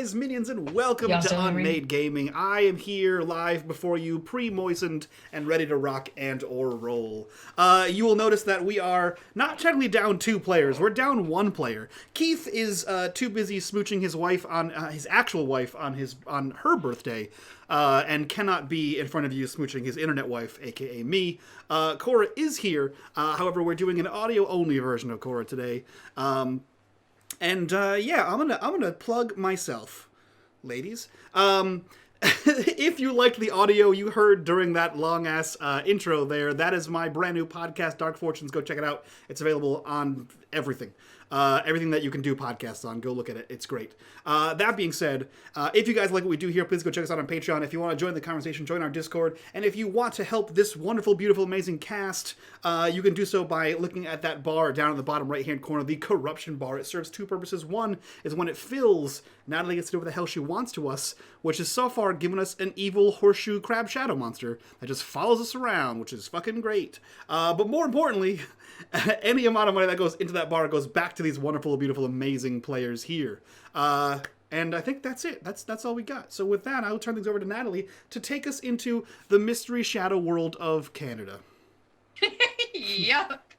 guys, minions, and welcome to unMadeGaming. I am here live before you, pre-moistened and ready to rock and or roll. You will notice that we are not technically down 2 players, we're down 1 player. Keith is too busy smooching his wife on his actual wife on her birthday, and cannot be in front of you smooching his internet wife, aka me. Cora is here, however, we're doing an audio-only version of Cora today. Yeah, I'm gonna plug myself, ladies. If you liked the audio you heard during that long-ass intro there, that is my brand new podcast, Dark Fortunes. Go check it out. It's available on everything. Everything that you can do podcasts on, go look at it. It's great. That being said, if you guys like what we do here, please go check us out on Patreon. If you want to join the conversation, join our Discord. And if you want to help this wonderful, beautiful, amazing cast, you can do so by looking at that bar down in the bottom right-hand corner, the corruption bar. It serves 2 purposes. One is when it fills, Natalie gets to do whatever the hell she wants to us, which is so far given us an evil horseshoe crab shadow monster that just follows us around, which is fucking great. But more importantly, any amount of money that goes into that bar goes back to these wonderful, beautiful, amazing players here. And I think that's it. That's all we got. So with that, I'll turn things over to Natalie to take us into the mystery shadow world of Canada. Yup.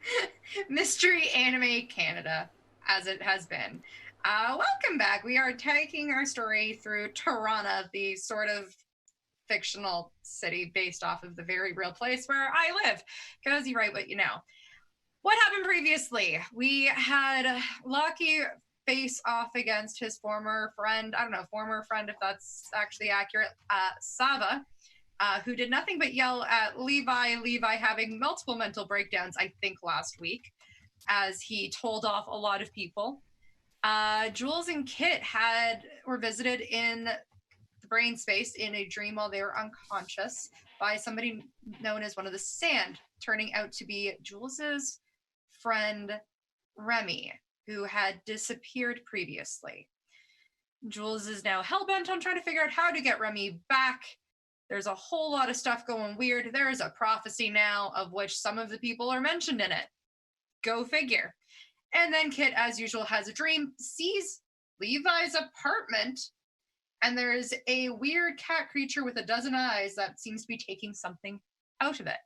Mystery anime Canada, as it has been. Welcome back. We are taking our story through Toranna, the sort of fictional city based off of the very real place where I live. Because you write what you know. What happened previously? We had Lucky face off against his former friend, former friend if that's actually accurate, Sava, who did nothing but yell at Levi having multiple mental breakdowns, I think last week, as he told off a lot of people. Jules and Kit were visited in the brain space in a dream while they were unconscious by somebody known as one of the Sand, turning out to be Jules's friend Remy, who had disappeared previously. Jules is now hellbent on trying to figure out how to get Remy back. There's a whole lot of stuff going weird. There is a prophecy now of which some of the people are mentioned in it. Go figure. And then Kit, as usual, has a dream, sees Levi's apartment, and there is a weird cat creature with a dozen eyes that seems to be taking something out of it.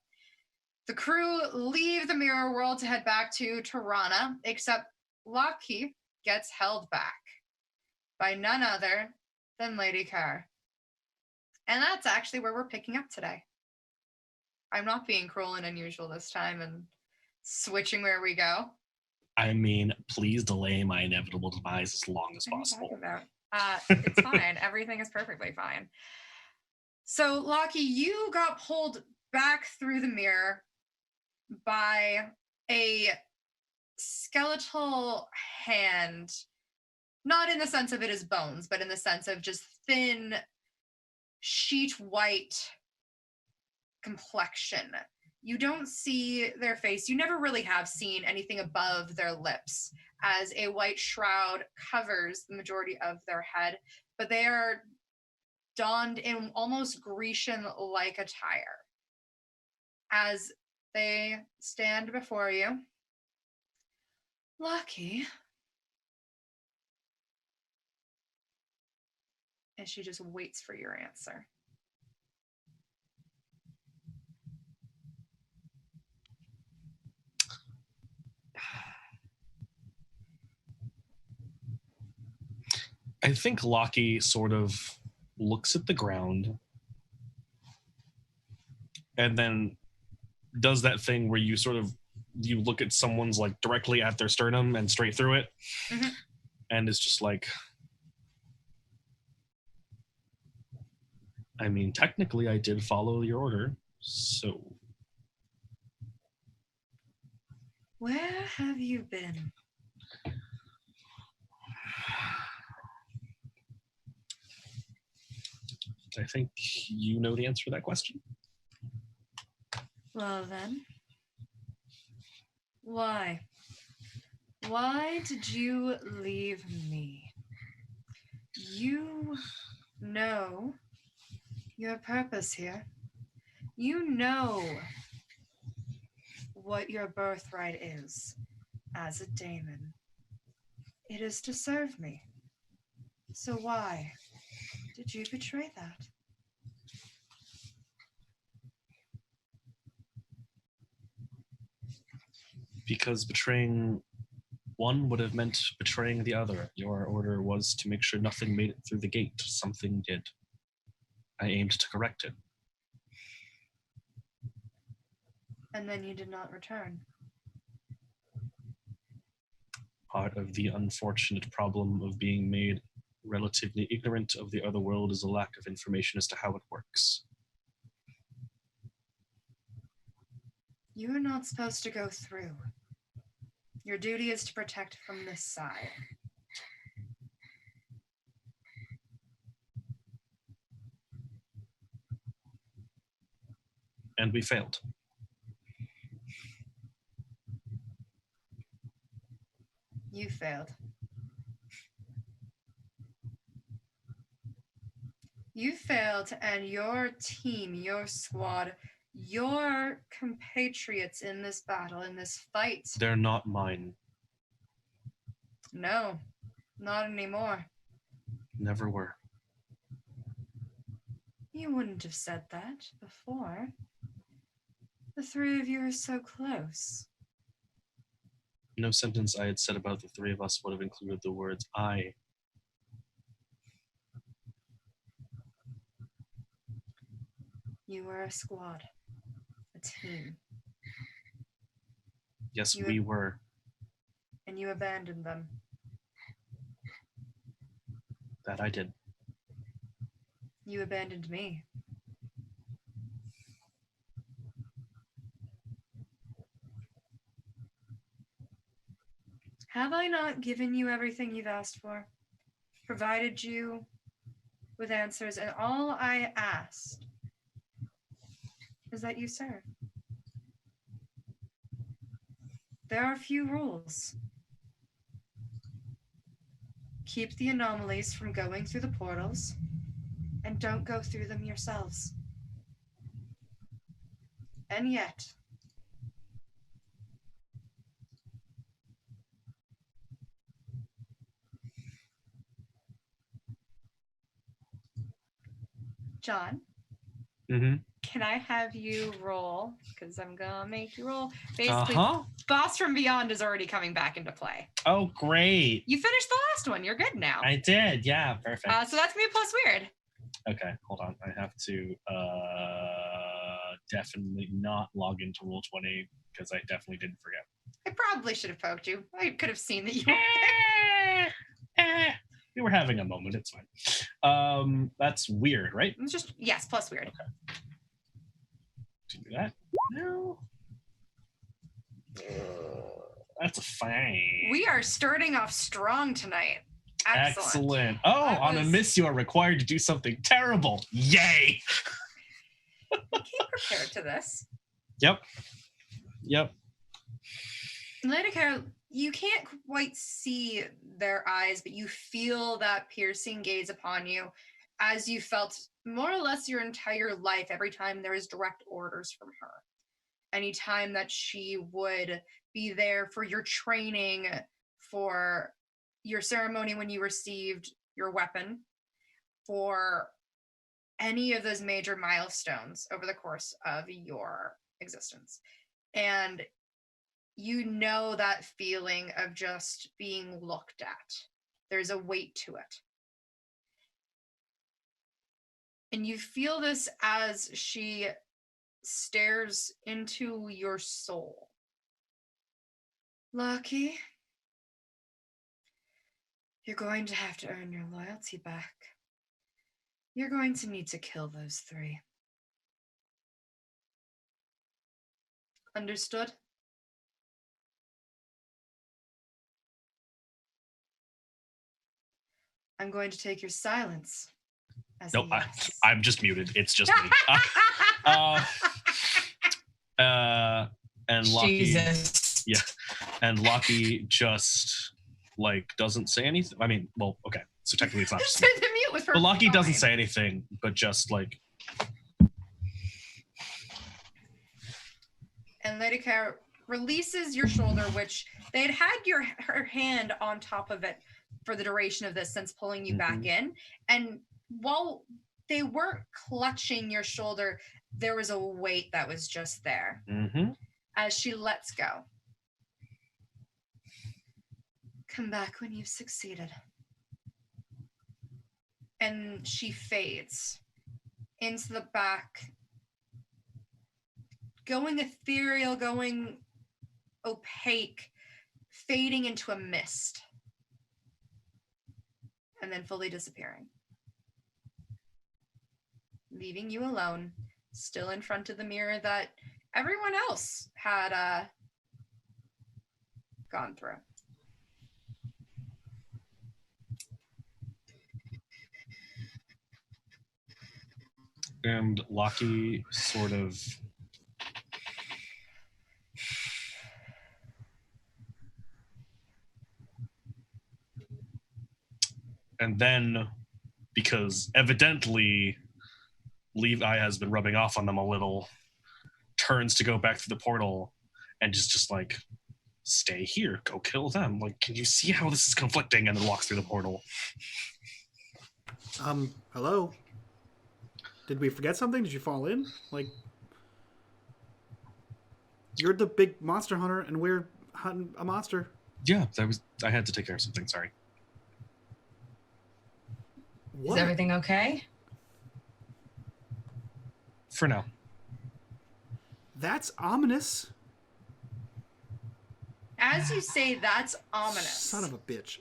The crew leave the mirror world to head back to Toranna, except Lucky gets held back by none other than Lady Carr. And that's actually where we're picking up today. I'm not being cruel and unusual this time and switching where we go. I mean, please delay my inevitable demise as long as possible. It's fine. Everything is perfectly fine. So, Lucky, you got pulled back through the mirror by a skeletal hand, not in the sense of it is bones, but in the sense of just thin, sheet white complexion. You don't see their face. You never really have seen anything above their lips, as a white shroud covers the majority of their head, but they are donned in almost Grecian-like attire. As they stand before you, Lucky, and she just waits for your answer. I think Lockie sort of looks at the ground and then does that thing where you look at someone's like directly at their sternum and straight through it. Mm-hmm. And it's just like, I mean, technically I did follow your order, so. Where have you been? I think you know the answer to that question. Well then, why? Why did you leave me? You know your purpose here. You know what your birthright is as a daemon. It is to serve me. So why did you betray that? Because betraying one would have meant betraying the other. Your order was to make sure nothing made it through the gate. Something did. I aimed to correct it. And then you did not return. Part of the unfortunate problem of being made relatively ignorant of the other world is a lack of information as to how it works. You are not supposed to go through. Your duty is to protect from this side. And we failed. You failed. You failed, and your team, your squad, your compatriots in this battle, in this fight. They're not mine. No, not anymore. Never were. You wouldn't have said that before. The three of you are so close. No sentence I had said about the three of us would have included the words I. You were a squad, a team. Yes, we were. And you abandoned them. That I did. You abandoned me. Have I not given you everything you've asked for? Provided you with answers, and all I asked is that you serve. There are few rules. Keep the anomalies from going through the portals, and don't go through them yourselves. And yet, John, can I have you roll? Because I'm gonna make you roll. Basically, Boss from Beyond is already coming back into play. Oh, great. You finished the last one. You're good now. I did. Yeah, perfect. So that's gonna be a plus weird. Okay, hold on. I have to definitely not log into Roll20 because I definitely didn't forget. I probably should have poked you. I could have seen that you were there. We were having a moment. It's fine. That's weird, right? It's just, yes, plus weird. Okay. Do that? No. That's fine. We are starting off strong tonight. Excellent. Oh, on a miss, you are required to do something terrible. Yay! You came prepared to this. Yep. Lady Carol, you can't quite see their eyes, but you feel that piercing gaze upon you, as you felt more or less your entire life every time there was direct orders from her. Anytime that she would be there for your training, for your ceremony when you received your weapon, for any of those major milestones over the course of your existence. And you know that feeling of just being looked at. There's a weight to it. And you feel this as she stares into your soul. Lucky, you're going to have to earn your loyalty back. You're going to need to kill those three. Understood? I'm going to take your silence as nope, a yes. I'm just muted. It's just me. And Lockie, Jesus. yeah, and Lockie just doesn't say anything. I mean, well, okay, so technically it's not just me. The mute was But Lockie doesn't say anything, but just And Lady Cara releases your shoulder, which they'd had her hand on top of it for the duration of this, since pulling you back in. And while they weren't clutching your shoulder, there was a weight that was just there. As she lets go. Come back when you've succeeded. And she fades into the back, going ethereal, going opaque, fading into a mist, and then fully disappearing. Leaving you alone, still in front of the mirror that everyone else had gone through. And Lockie sort of and then, because evidently Levi has been rubbing off on them a little, turns to go back through the portal and just like, stay here, go kill them. Like, can you see how this is conflicting? And then walks through the portal. Hello? Did we forget something? Did you fall in? Like, you're the big monster hunter and we're hunting a monster. Yeah, I had to take care of something, sorry. What? Is everything okay? For now. That's ominous. As you say, that's ominous. Son of a bitch.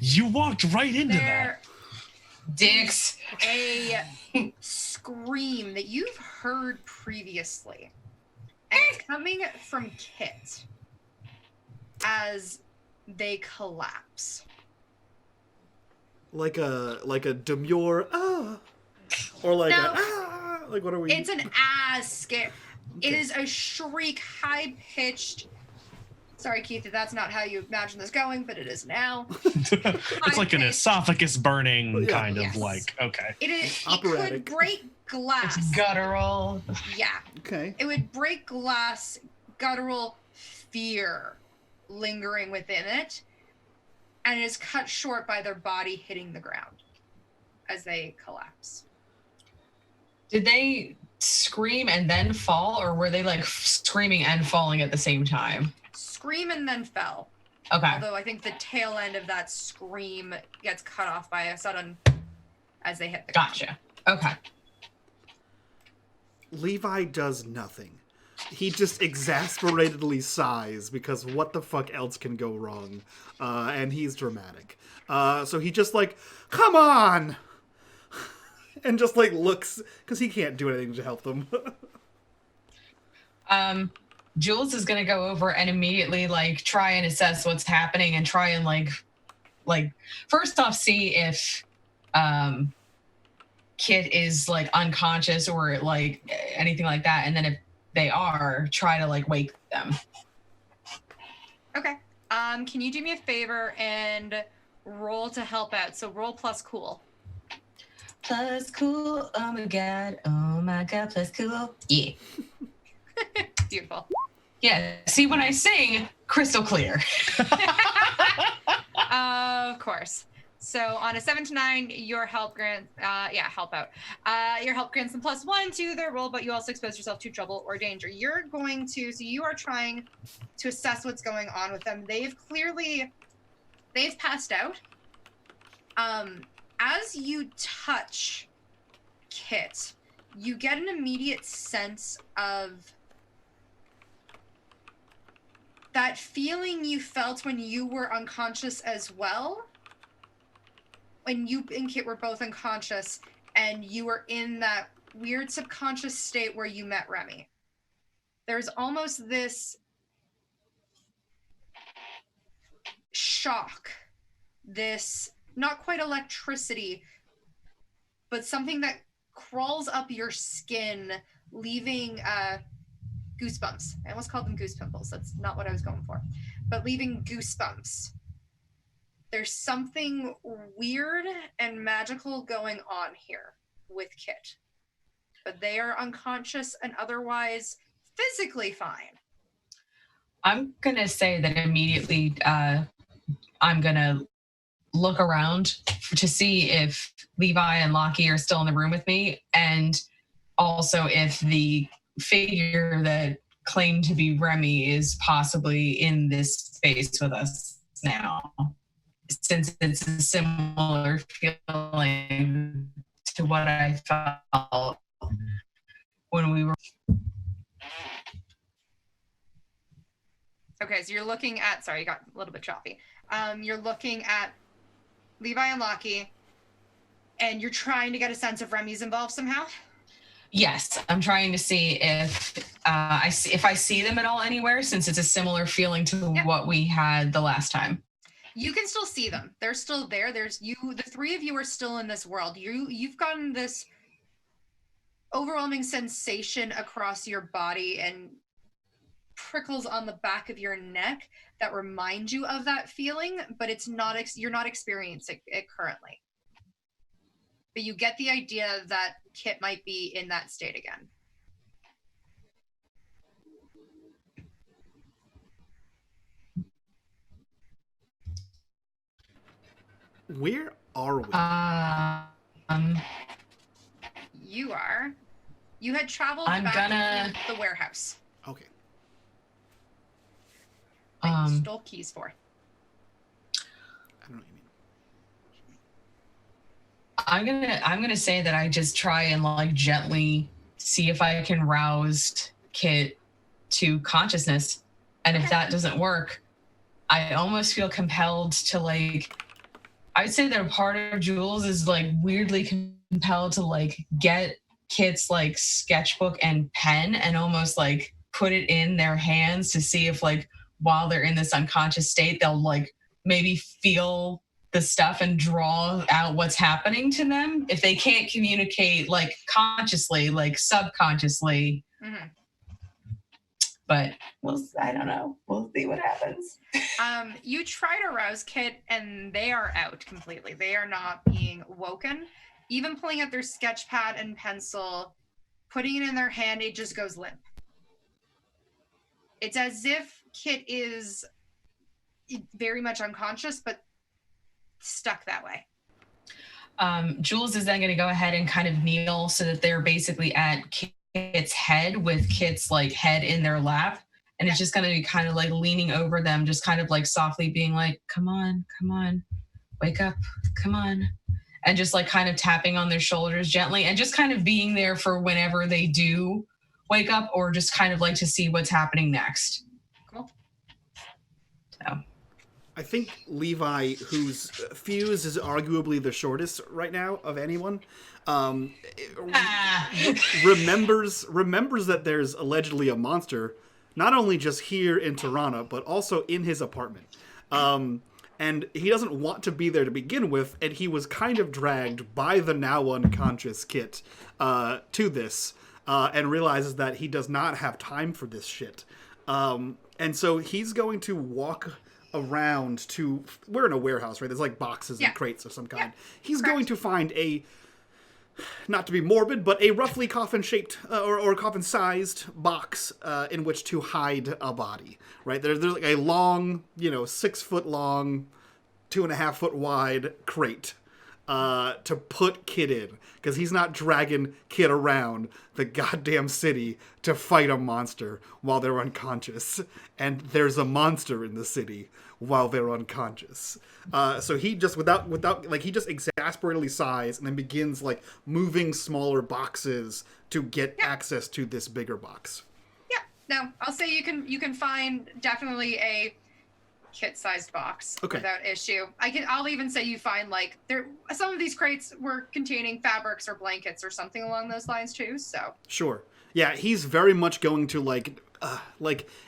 You walked right into that. Dicks. A scream that you've heard previously. And it's coming from Kit as they collapse. Like a demure or like like what are we? It's an scare. Okay. It is a shriek, high pitched. Sorry, Keith, if that's not how you imagine this going, but it is now. It's like an esophagus burning kind of like, okay. It could break glass. It's guttural. Yeah. Okay. It would break glass, guttural fear lingering within it, and it is cut short by their body hitting the ground as they collapse. Did they scream and then fall, or were they like screaming and falling at the same time? Scream and then fell. Okay. Although I think the tail end of that scream gets cut off by a sudden as they hit the ground. Gotcha. Okay. Levi does nothing. He just exasperatedly sighs because what the fuck else can go wrong? And he's dramatic. So he just like, come on! And just like looks, because he can't do anything to help them. Jules is gonna go over and immediately like try and assess what's happening and try and like first off see if Kit is like unconscious or like anything like that, and then if they are, try to like wake them. Okay. Can you do me a favor and roll to help out? So roll plus cool. Plus cool. Oh my god, plus cool. Yeah. Beautiful. Yeah, see, when I sing, crystal clear. Of course. So on a 7 to 9, your help grants, help out. Your help grants them +1 to their roll, but you also expose yourself to trouble or danger. You're going to, so you are trying to assess what's going on with them. They've passed out. As you touch Kit, you get an immediate sense of that feeling you felt when you were unconscious as well. When you and Kit were both unconscious and you were in that weird subconscious state where you met Remy. There's almost this shock, this not quite electricity, but something that crawls up your skin, leaving goosebumps. I almost called them goose pimples. That's not what I was going for. But leaving goosebumps. There's something weird and magical going on here with Kit. But they are unconscious and otherwise physically fine. I'm going to say that immediately I'm going to look around to see if Levi and Lockie are still in the room with me, and also if the figure that claimed to be Remy is possibly in this space with us now, since it's a similar feeling to what I felt when we were. Okay, so you're looking at, sorry, you got a little bit choppy. You're looking at Levi and Lockie, and you're trying to get a sense if Remy's involved somehow? Yes, I'm trying to see if I see them at all anywhere, since it's a similar feeling to what we had the last time. You can still see them. They're still there. There's you. The three of you are still in this world. You've gotten this overwhelming sensation across your body and prickles on the back of your neck that remind you of that feeling, but it's not. You're not experiencing it currently. But you get the idea that Kit might be in that state again. Where are we? You are. You had traveled I'm back gonna... to the warehouse. Okay. That you stole keys for. I don't know what you mean. I'm gonna say that I just try and like gently see if I can rouse Kit to consciousness, and if that doesn't work, I almost feel compelled to like. I'd say that a part of Jules is like weirdly compelled to like get Kit's like sketchbook and pen and almost like put it in their hands to see if like while they're in this unconscious state they'll like maybe feel the stuff and draw out what's happening to them if they can't communicate like consciously, like subconsciously. Mm-hmm. But I don't know. We'll see what happens. You try to rouse Kit and they are out completely. They are not being woken. Even pulling out their sketch pad and pencil, putting it in their hand, it just goes limp. It's as if Kit is very much unconscious, but stuck that way. Jules is then going to go ahead and kind of kneel so that they're basically at Kit's head with Kit's like head in their lap. And it's just going to be kind of like leaning over them, just kind of like softly being like, come on, wake up, come on. And just like kind of tapping on their shoulders gently and just kind of being there for whenever they do wake up or just kind of like to see what's happening next. Cool. So. I think Levi, whose fuse is arguably the shortest right now of anyone, remembers that there's allegedly a monster, not only just here in Toranna, but also in his apartment. And he doesn't want to be there to begin with, and he was kind of dragged by the now unconscious Kit to this, and realizes that he does not have time for this shit. And so he's going to walk around to, we're in a warehouse, right? There's like boxes and crates of some kind. Yeah, he's going to find a, not to be morbid, but a roughly coffin-shaped or coffin-sized box in which to hide a body, right? There's like a long, 6 foot long, 2.5 foot wide crate to put Kit in, because he's not dragging Kit around the goddamn city to fight a monster while they're unconscious. And there's a monster in the city while they're unconscious. So he just, without he just exasperately sighs and then begins like moving smaller boxes to get access to this bigger box. Yeah, no, I'll say you can find definitely a Kit-sized box without issue. I'll even say you find like some of these crates were containing fabrics or blankets or something along those lines too. So sure, yeah, he's very much going to like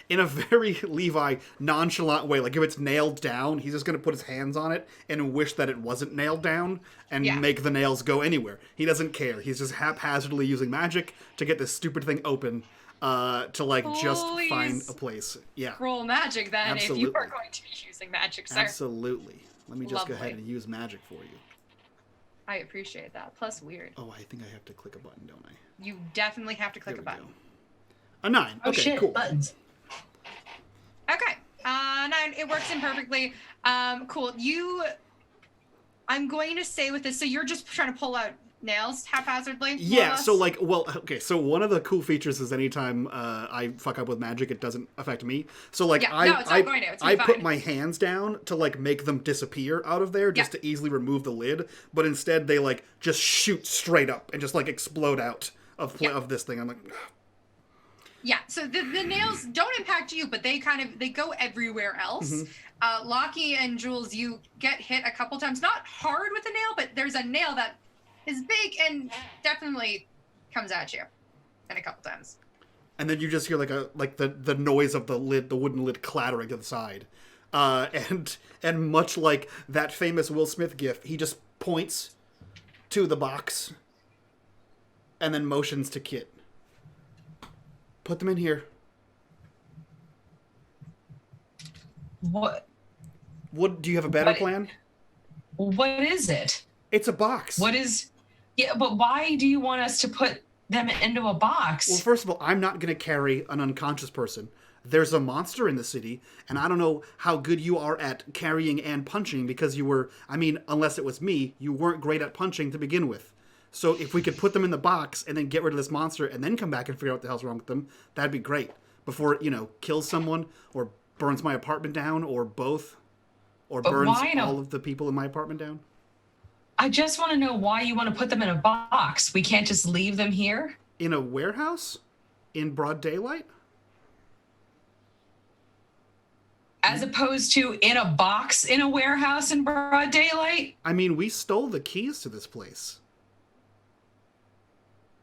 in a very Levi nonchalant way. Like if it's nailed down, he's just going to put his hands on it and wish that it wasn't nailed down and make the nails go anywhere. He doesn't care. He's just haphazardly using magic to get this stupid thing open. To like just find a place. Yeah. Roll magic then. Absolutely. If you are going to be using magic, sir. Absolutely. Let me just go ahead and use magic for you. I appreciate that. Plus weird. Oh, I think I have to click a button, don't I? You definitely have to click a button. Go. A 9. Oh, okay, shit. cool. Buttons. Okay. 9. It works in perfectly. Cool. I'm going to say with this, so you're just trying to pull out nails haphazardly? more or Yeah, less? so like, well, okay, so one of the cool features is anytime I fuck up with magic, it doesn't affect me. So like, Yeah, no, it's not going to. It's gonna I be put fine. my hands down to like make them disappear out of there just Yeah. to easily remove the lid, but instead they like just shoot straight up and just like explode out of of this thing. I'm like, Yeah, so the nails don't impact you, but they go everywhere else. Lockie and Jules, you get hit a couple times, not hard with a nail, but there's a nail that is big and definitely comes at you, and a couple times. and then you just hear like the noise of the lid, the wooden lid clattering to the side, and much like that famous Will Smith gif, he just points to the box, and then motions to Kit. Put them in here. What? Do you have a better What- plan? What is it? It's a box. What is? Yeah, but why do you want us to put them into a box? Well, first of all, I'm not going to carry an unconscious person. There's a monster in the city, and I don't know how good you are at carrying and punching because you were, I mean, unless it was me, you weren't great at punching to begin with. So if we could put them in the box and then get rid of this monster and then come back and figure out what the hell's wrong with them, that'd be great. Before it, kills someone or burns my apartment down or both, or But burns why not? all of the people in my apartment down. I just want to know why you want to put them in a box. We can't just leave them here? In a warehouse? In broad daylight? As opposed to in a box in a warehouse in broad daylight? I mean, we stole the keys to this place.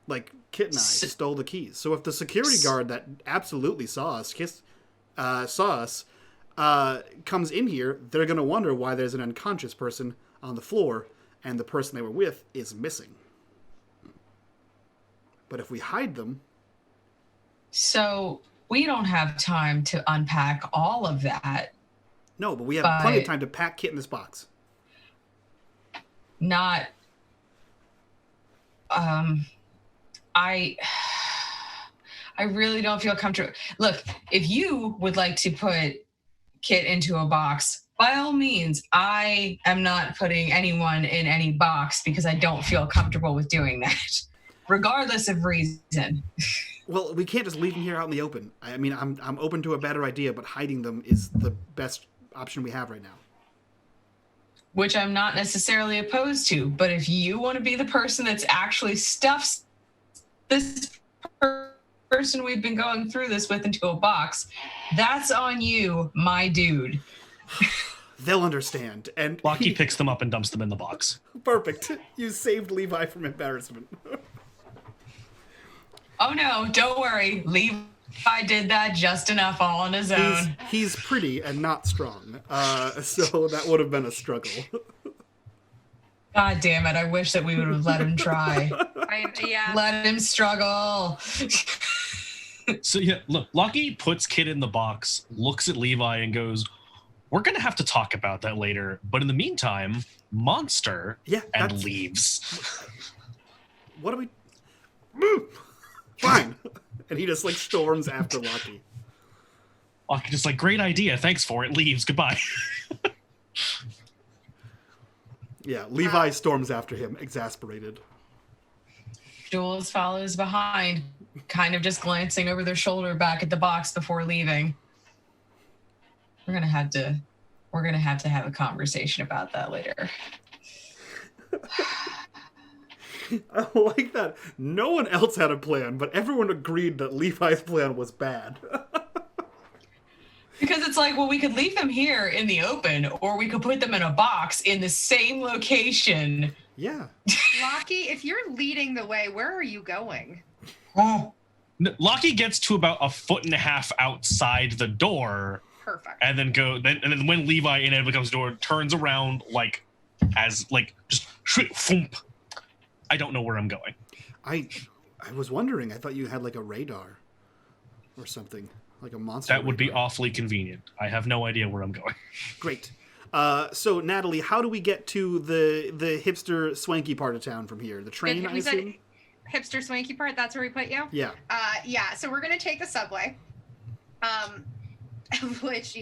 Like, Kit and I stole the keys. So if the security guard that absolutely saw us, comes in here, they're going to wonder why there's an unconscious person on the floor and the person they were with is missing. But if we hide them... So we don't have time to unpack all of that. No, but we have plenty of time to pack Kit in this box. Not... I really don't feel comfortable. Look, if you would like to put Kit into a box, by all means, I am not putting anyone in any box because I don't feel comfortable with doing that, regardless of reason. Well, we can't just leave them here out in the open. I mean, I'm open to a better idea, but hiding them is the best option we have right now. Which I'm not necessarily opposed to. But if you want to be the person that's actually stuffs this person we've been going through this with into a box, that's on you, my dude. They'll understand. And Lockie picks them up and dumps them in the box. Perfect. You saved Levi from embarrassment. Oh no, don't worry. Levi did that just enough all on his own. He's pretty and not strong. So that would have been a struggle. God damn it, I wish that we would have let him try. Yeah. Let him struggle. So yeah, look, Lockie puts Kit in the box, looks at Levi and goes, "We're going to have to talk about that later. But in the meantime, monster," and leaves. What do we... Fine. And he just, like, storms after Lockie. Lockie just like, "Great idea. Thanks for it." Leaves. Goodbye. Yeah, Levi storms after him, exasperated. Jules follows behind, kind of just glancing over their shoulder back at the box before leaving. We're gonna have to have a conversation about that later. I like that. No one else had a plan, but everyone agreed that Levi's plan was bad. Because it's like, well, we could leave them here in the open, or we could put them in a box in the same location. Yeah. Lockie, if you're leading the way, where are you going? Oh. Lockie gets to about 1.5 feet outside the door. Perfect. And then when Levi inevitably comes to the door, turns around just thump. I don't know where I'm going. I was wondering. I thought you had like a radar or something, like a monster. That would be radar. awfully convenient. I have no idea where I'm going. Great. So Natalie, how do we get to the hipster swanky part of town from here? The train, I assume. Hipster swanky part. That's where we put you. Yeah. Yeah. So we're gonna take the subway. Which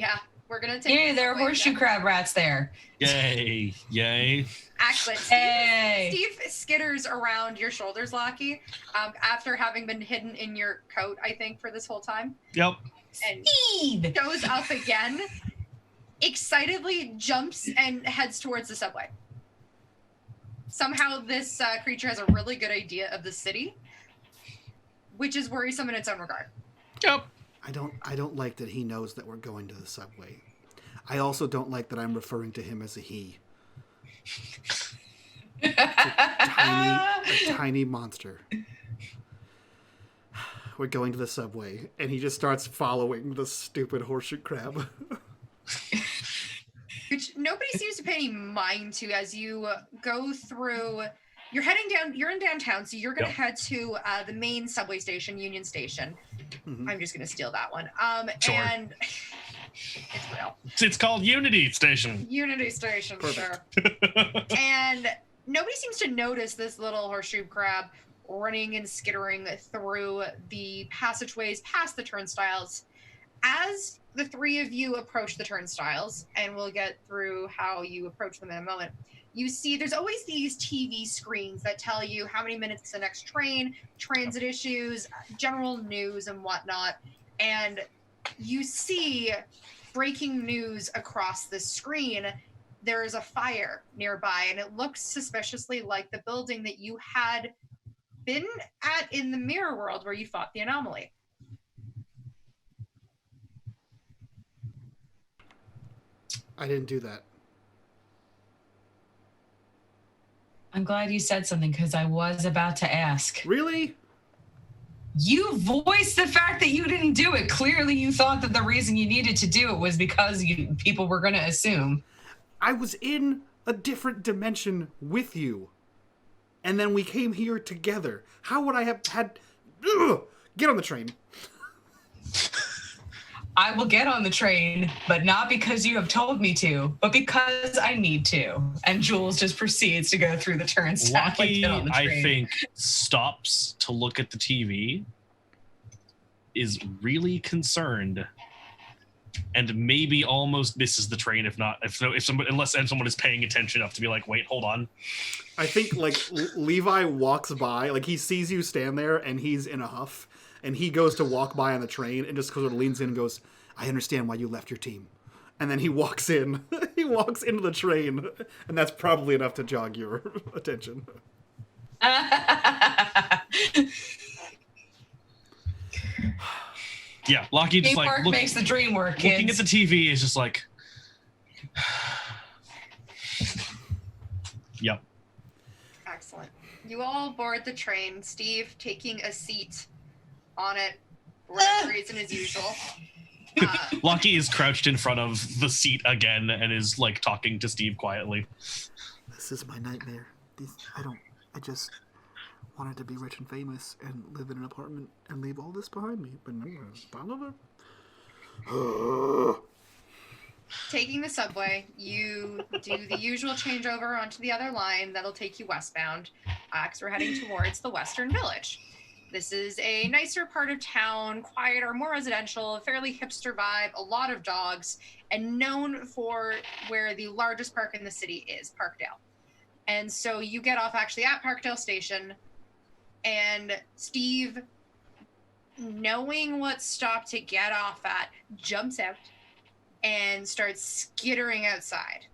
We're gonna take. Yay, there are horseshoe crab rats there. Yay! Yay! Excellent. Steve skitters around your shoulders, Lockie, after having been hidden in your coat, I think, for this whole time. Yep. And Steve goes up again, excitedly jumps and heads towards the subway. Somehow this creature has a really good idea of the city, which is worrisome in its own regard. Yep. I don't like that he knows that we're going to the subway. I also don't like that I'm referring to him as a he. A tiny monster. We're going to the subway, and he just starts following the stupid horseshoe crab. Which nobody seems to pay any mind to as you go through. You're heading down. You're in downtown, so you're going to head to the main subway station, Union Station. Mm-hmm. I'm just going to steal that one. Sure. And it's real. It's called Unity Station. Unity Station, perfect. Sure. And nobody seems to notice this little horseshoe crab running and skittering through the passageways past the turnstiles. As the three of you approach the turnstiles, and we'll get through how you approach them in a moment, you see there's always these TV screens that tell you how many minutes the next train, transit issues, general news and whatnot. And you see breaking news across the screen. There is a fire nearby, and it looks suspiciously like the building that you had been at in the mirror world where you fought the anomaly. I didn't do that. I'm glad you said something because I was about to ask. Really? You voiced the fact that you didn't do it. Clearly you thought that the reason you needed to do it was because people were going to assume. I was in a different dimension with you. And then we came here together. How would I have had... Ugh! Get on the train. I will get on the train, but not because you have told me to, but because I need to. And Jules just proceeds to go through the turnstile. Lucky, I think, stops to look at the TV, is really concerned, and maybe almost misses the train unless someone is paying attention enough to be like, wait, hold on. I think, like, Levi walks by, like, he sees you stand there, and he's in a huff. And he goes to walk by on the train and just sort of leans in and goes, I understand why you left your team. And then he walks in. He walks into the train. And that's probably enough to jog your attention. Yeah, Lockie just Teamwork makes the dream work, kids. Looking at the TV is just like... Yep. Excellent. You all board the train, Steve taking a seat on it for whatever reason as usual. Lockie is crouched in front of the seat again and is like talking to Steve quietly. This is my nightmare. I just wanted to be rich and famous and live in an apartment and leave all this behind me. But no, Taking the subway, you do the usual changeover onto the other line that'll take you westbound, because we're heading towards the Western Village. This is a nicer part of town, quieter, more residential, fairly hipster vibe, a lot of dogs, and known for where the largest park in the city is, Parkdale. And so you get off actually at Parkdale Station, and Steve, knowing what stop to get off at, jumps out and starts skittering outside.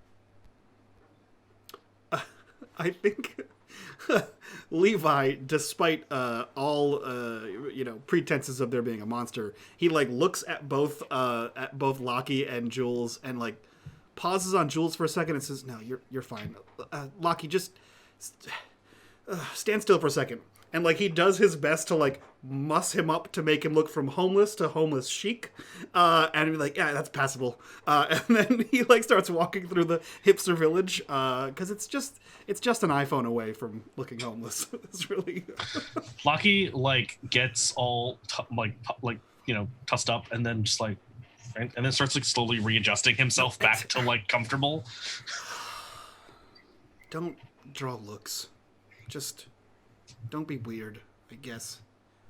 I think Levi, despite all pretenses of there being a monster, he like looks at both Lockie and Jules and like pauses on Jules for a second and says, "No, you're fine. Lockie, just stand still for a second." And like he does his best to like muss him up to make him look from homeless to homeless chic, and be like, "Yeah, that's passable." And then he like starts walking through the hipster village because it's just an iPhone away from looking homeless. It's really Lockie like gets all tussed up and then just like and then starts like slowly readjusting himself back to like comfortable. Don't draw looks. Just don't be weird, I guess.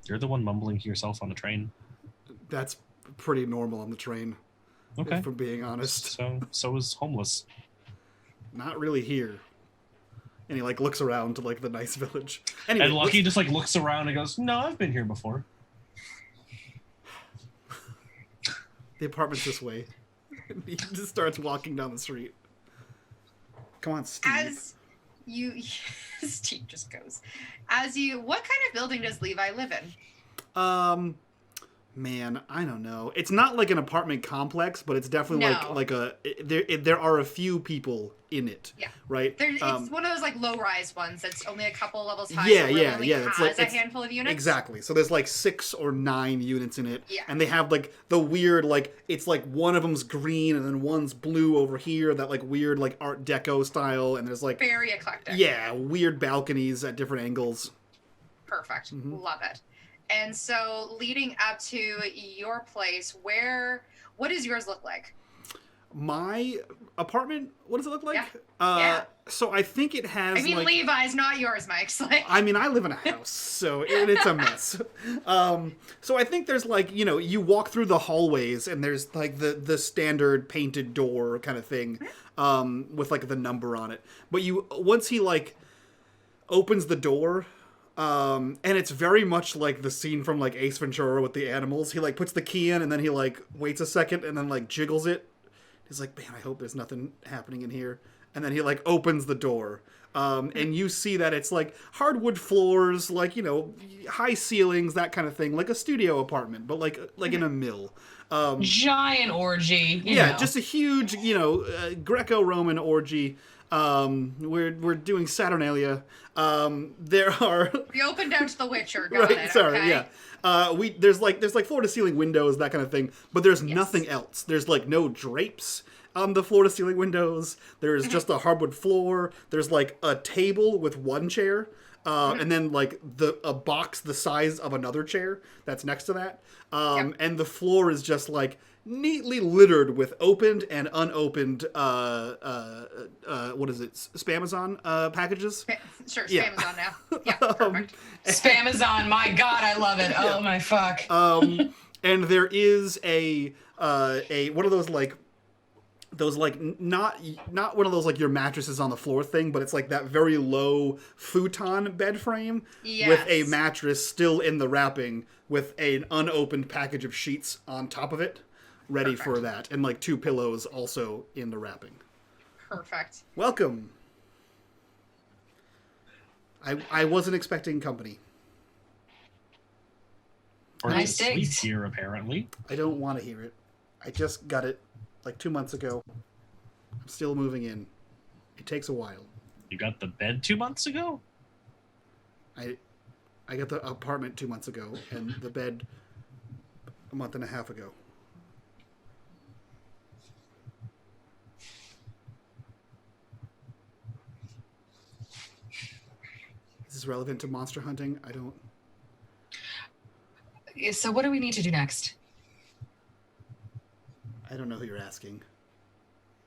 You're the one mumbling to yourself on the train. That's pretty normal on the train. Okay. If we're being honest. So is homeless. Not really here. And he like looks around to like the nice village. Anyway, And Lucky just like looks around and goes, "No, I've been here before." The apartment's this way. He just starts walking down the street. Come on, Steve. As you, Steve just goes. What kind of building does Levi live in? Man, I don't know. It's not like an apartment complex, but it's definitely No. like a. There are a few people in it. Yeah. Right. It's one of those like low-rise ones that's only a couple levels high. Yeah, so really yeah, only yeah. Has a handful of units. Exactly. So there's like 6 or 9 units in it. Yeah. And they have like the weird like it's like one of them's green and then one's blue over here. That like weird like Art Deco style, and there's like Very eclectic. yeah, weird balconies at different angles. Perfect. Mhm. Love it. And so leading up to your place, what does yours look like? My apartment, what does it look like? Yeah. So I think it has I mean, like, Levi's, not yours, Mike. Like, I mean, I live in a house, so it's a mess. So I think there's like, you walk through the hallways and there's like the standard painted door kind of thing, with like the number on it. But once he like opens the door, and it's very much like the scene from like Ace Ventura with the animals. He like puts the key in and then he like waits a second and then like jiggles it. He's like, man, I hope there's nothing happening in here. And then he like opens the door. And you see that it's like hardwood floors, like, high ceilings, that kind of thing, like a studio apartment, but like in a mill. Giant orgy. You know. Just a huge, Greco-Roman orgy. We're doing Saturnalia. There are we opened out to The Witcher. Got right. it. Sorry, Okay. yeah. There's like floor to ceiling windows, that kind of thing, but there's nothing else. There's like no drapes on the floor to ceiling windows. There's just a hardwood floor. There's like a table with one chair, and then like a box the size of another chair that's next to that. And the floor is just like neatly littered with opened and unopened what is it, Spamazon packages. Sure, Yeah. Spamazon now. Yeah, perfect. Spamazon, my God, I love it. Oh my fuck. And there is a one of those like not one of those like your mattresses on the floor thing, but it's like that very low futon bed frame with a mattress still in the wrapping with an unopened package of sheets on top of it, ready for that, and like 2 pillows also in the wrapping. Perfect. Welcome. I wasn't expecting company. Or Nice to sleep digs. here, apparently. I don't want to hear it. I just got it like 2 months ago. I'm still moving in. It takes a while. You got the bed 2 months ago? I got the apartment 2 months ago, and the bed a month and a half ago. Is this relevant to monster hunting? I don't... So what do we need to do next? I don't know who you're asking.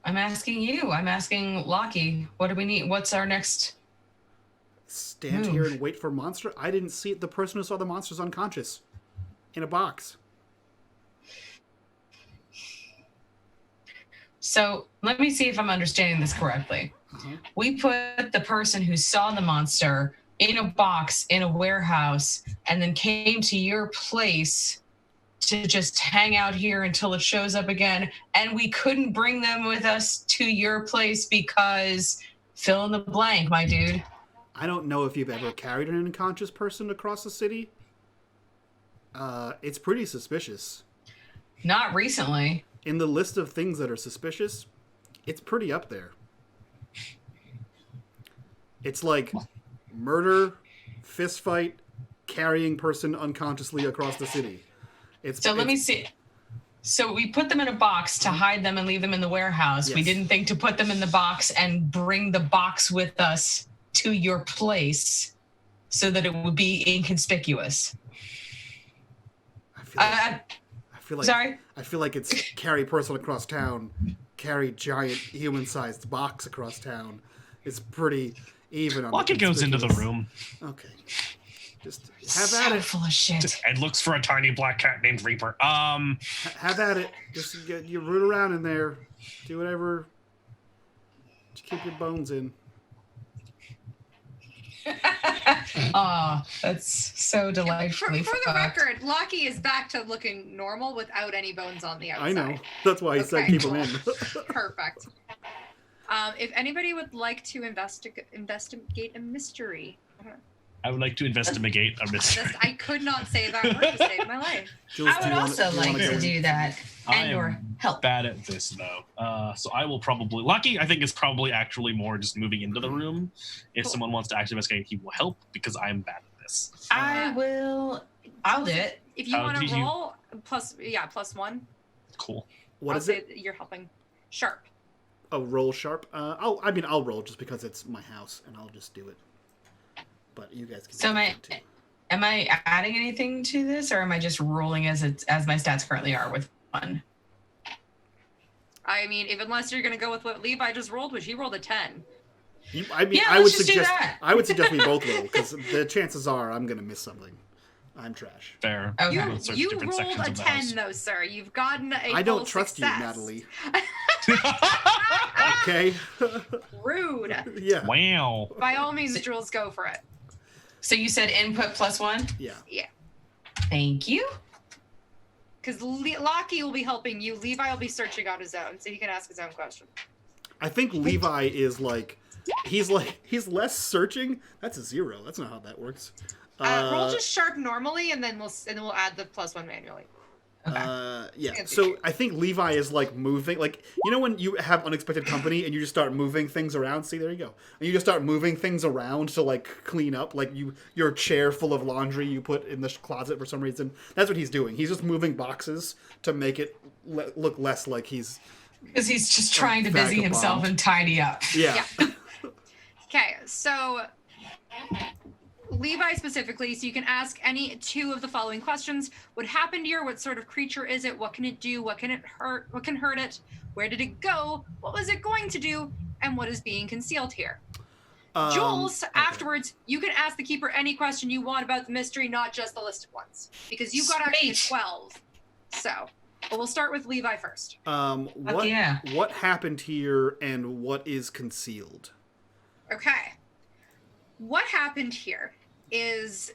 I'm asking you. I'm asking Lockie. What do we need? What's our next? Stand here and wait for monster? I didn't see it. The person who saw the monster's unconscious. In a box. So let me see if I'm understanding this correctly. We put the person who saw the monster in a box in a warehouse and then came to your place to just hang out here until it shows up again. And we couldn't bring them with us to your place because fill in the blank, my dude. I don't know if you've ever carried an unconscious person across the city. It's pretty suspicious. Not recently. In the list of things that are suspicious, it's pretty up there. It's like murder, fist fight, carrying person unconsciously across the city. Let me see. So we put them in a box to hide them and leave them in the warehouse. Yes. We didn't think to put them in the box and bring the box with us to your place so that it would be inconspicuous. I feel like Sorry? I feel like it's carry person across town, carry giant human-sized box across town. It's pretty even on Lucky the goes into the conspicuous. room. Okay. Just have at it. Full of shit. And looks for a tiny black cat named Reaper. Have at it. Just you root around in there. Do whatever. Just keep your bones in. Oh, that's so delightfully For the fucked. record, Lockie is back to looking normal without any bones on the outside. I know. That's why I said Okay, keep cool. them in. Perfect. If anybody would like to investigate a mystery. I would like to investigate a mystery. I could not say that word to save my life. Jules, I do would you also wanna like go to in? do that. And or help. Bad at this though. So I will probably Lucky I think is probably actually more just moving into the room. If Cool. someone wants to actually investigate, he will help because I'm bad at this. I'll do it. If you want did to you- roll, +1. Cool. What I'll is say it? that you're helping. Sharp. Oh, roll sharp. I'll roll just because it's my house, and I'll just do it. But you guys can. So do my- it too. Am I adding anything to this, or am I just rolling as my stats currently are with 1? I mean, unless you're gonna go with what Levi just rolled, which he rolled a 10. I mean, Yeah, I would let's just do suggest that. I would suggest we both roll because the chances are I'm gonna miss something. I'm trash. Fair. Okay. We'll search You different rolled sections a of the 10, house. though, sir. You've gotten a I don't full trust success. you, Natalie. Okay. Rude. Yeah. Wow. By all means, Jules, go for it. So you said input +1? Yeah. Thank you. Because Lockie will be helping you. Levi will be searching on his own, so he can ask his own question. I think Levi is he's less searching. That's a 0. That's not how that works. Roll just sharp normally, and then we'll add the +1 manually. Yeah. Fancy So shit. I think Levi is moving, you know when you have unexpected company and you just start moving things around. See, there you go. And you just start moving things around to clean up, your chair full of laundry you put in the closet for some reason. That's what he's doing. He's just moving boxes to make it look less like he's. Because he's just trying to busy himself vagabond. and tidy up. Yeah. Okay, so Levi specifically, so you can ask any 2 of the following questions. What happened here? What sort of creature is it? What can it do? What can it hurt? What can hurt it? Where did it go? What was it going to do? And what is being concealed here? Jules, okay. afterwards, you can ask the keeper any question you want about the mystery, not just the listed ones. Because you've got actually Sweet. 12. So, but we'll start with Levi first. What happened here and what is concealed? Okay. What happened here is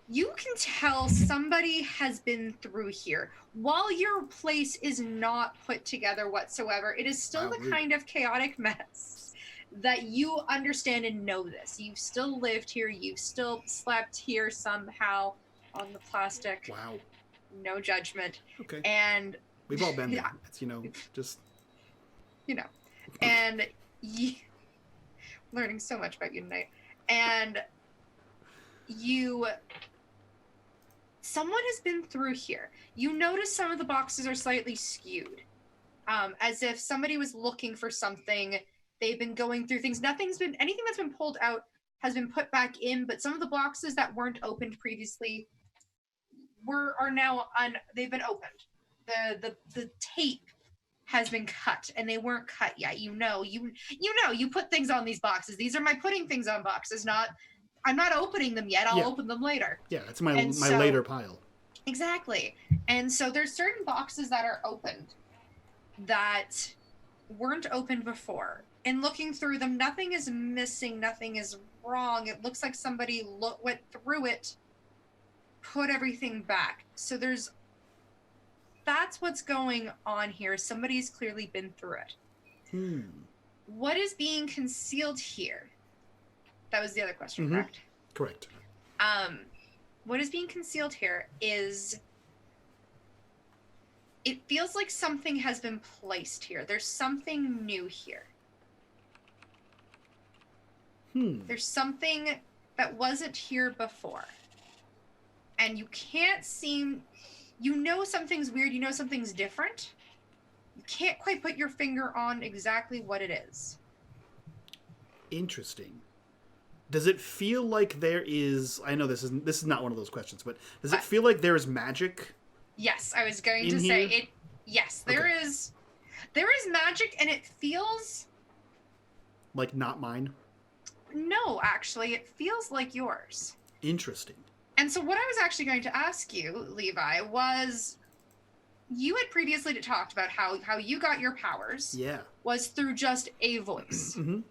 you can tell somebody has been through here. While your place is not put together whatsoever, it is still Wow, the rude. kind of chaotic mess that you understand and know this. You've still lived here. You've still slept here somehow on the plastic. Wow. No judgment. Okay. And We've all been there. Yeah. It's just. and learning so much about you tonight. And someone has been through here. You notice some of the boxes are slightly skewed, as if somebody was looking for something. They've been going through things. Anything that's been pulled out has been put back in, but some of the boxes that weren't opened previously are now they've been opened. The tape has been cut, and they weren't cut yet. You put things on these boxes. These are my putting things on boxes, I'm not opening them yet. I'll open them later. Yeah, it's my And so- later pile. Exactly. And so there's certain boxes that are opened that weren't opened before. And looking through them, nothing is missing, nothing is wrong. It looks like somebody went through it, put everything back. So that's what's going on here. Somebody's clearly been through it. What is being concealed here? That was the other question, Mhm. correct? Correct. What is being concealed here is it feels like something has been placed here. There's something new here. There's something that wasn't here before. And you can't something's weird, something's different. You can't quite put your finger on exactly what it is. Interesting. Does it feel like there is? I know this is not one of those questions, but does it feel like there is magic? Yes, I was going In to say here? it. Yes, there Okay. is. There is magic, and it feels Like not mine? No, actually, it feels like yours. Interesting. And so what I was actually going to ask you, Levi, was you had previously talked about how you got your powers was through just a voice. You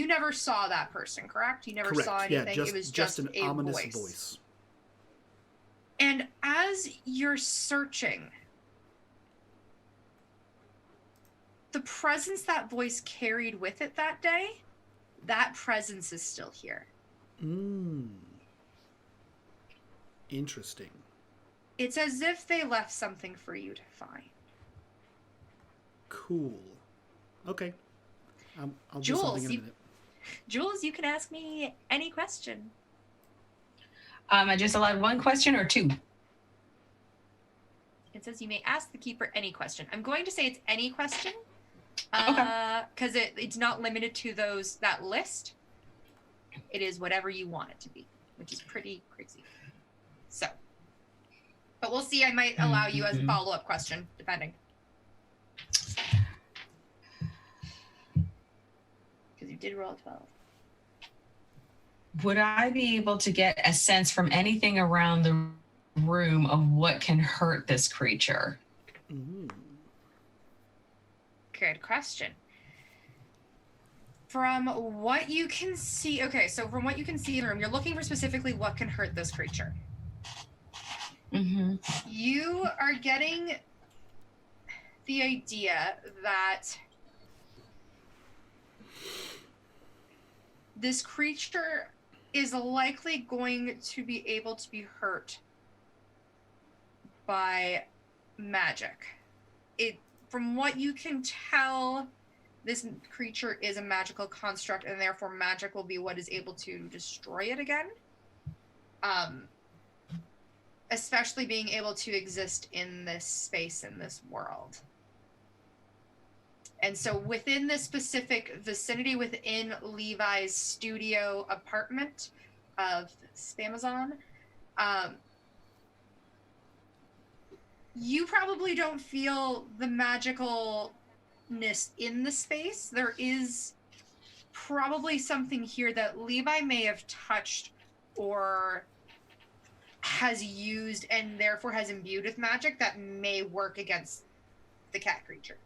never saw that person, correct? You never saw anything. Yeah, it was just an a ominous voice. And as you're searching, the presence that voice carried with it that day, that presence is still here. Interesting. It's as if they left something for you to find. Cool. Okay. I'll Jules, do something in a minute. Jules, you can ask me any question. I just allowed one question or two? It says you may ask the keeper any question. I'm going to say it's any question. Okay. Because it's not limited to that list. It is whatever you want it to be, which is pretty crazy. So, but we'll see. I might allow you as a follow-up question, depending. Because you did roll a 12. Would I be able to get a sense from anything around the room of what can hurt this creature? Good question. From what you can see, from what you can see in the room, you're looking for specifically what can hurt this creature. You are getting the idea that this creature is likely going to be able to be hurt by magic. From what you can tell, this creature is a magical construct, and therefore magic will be what is able to destroy it again. Especially being able to exist in this space, in this world. And so within this specific vicinity, within Levi's studio apartment of Spamazon, you probably don't feel the magicalness in the space. There is probably something here that Levi may have touched or has used and therefore has imbued with magic that may work against the cat creature.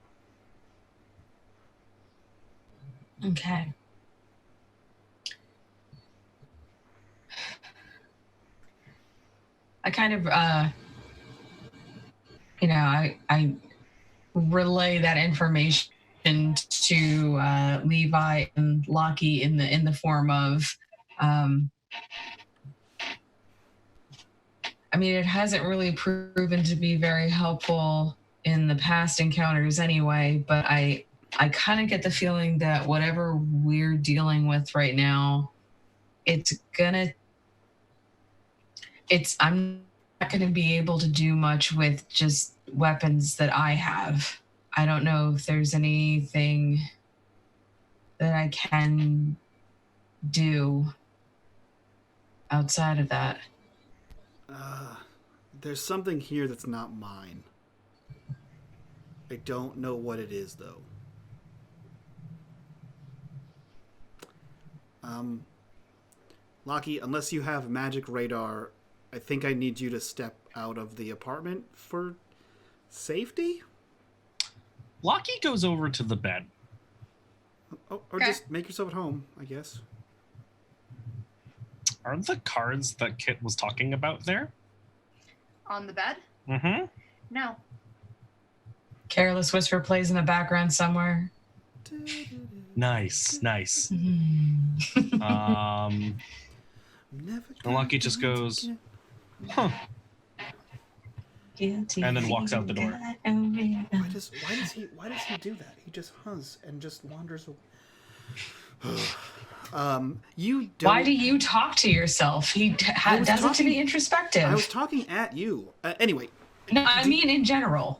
Okay. I kind of, I relay that information to Levi and Lockie in the form of, it hasn't really proven to be very helpful in the past encounters anyway, but I kind of get the feeling that whatever we're dealing with right now, I'm not going to be able to do much with just weapons that I have. I don't know if there's anything that I can do outside of that. There's something here that's not mine. I don't know what it is, though. Lockie, unless you have magic radar, I think I need you to step out of the apartment for safety? Lockie goes over to the bed. Or just make yourself at home, I guess. Are the cards that Kit was talking about there? On the bed? Mm-hmm. No. Careless Whisper plays in the background somewhere. Nice. Lockie just goes, huh. Guilty And then walks out the door. Why does he do that? He just huzz and just wanders away. You don't. Why do you talk to yourself? He does it to be introspective. I was talking at you. Anyway. No, I mean in general.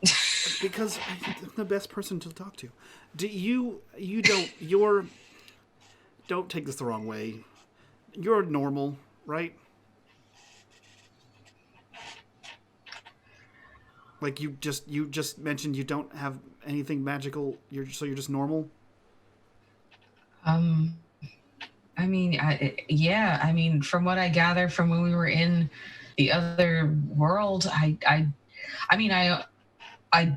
Because I'm the best person to talk to. Don't take this the wrong way. You're normal, right? Like you just mentioned you don't have anything magical. You're just normal. I mean, I mean, from what I gather from when we were in the other world, I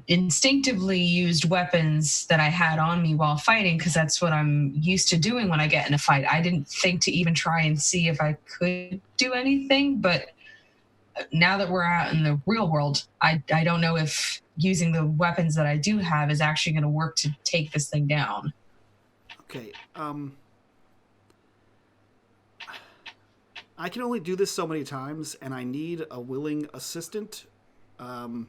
instinctively used weapons that I had on me while fighting because that's what I'm used to doing when I get in a fight. I didn't think to even try and see if I could do anything, but now that we're out in the real world, I don't know if using the weapons that I do have is actually going to work to take this thing down. Okay, I can only do this so many times, and I need a willing assistant. Can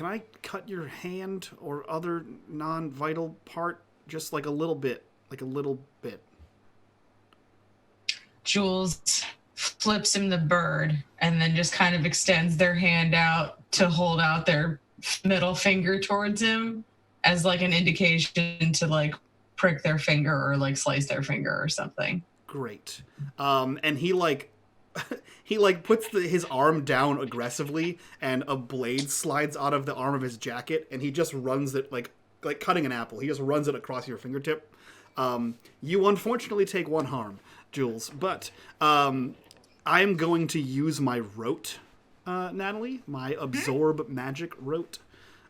I cut your hand or other non-vital part just like a little bit? Like a little bit. Jules flips him the bird and then just kind of extends their hand out to hold out their middle finger towards him as like an indication to like prick their finger or like slice their finger or something. Great. And he like he like puts his arm down aggressively, and a blade slides out of the arm of his jacket, and he just runs it like cutting an apple. He just runs it across your fingertip. You unfortunately take 1 harm, Jules, but I'm going to use my rote, Natalie, my absorb magic rote.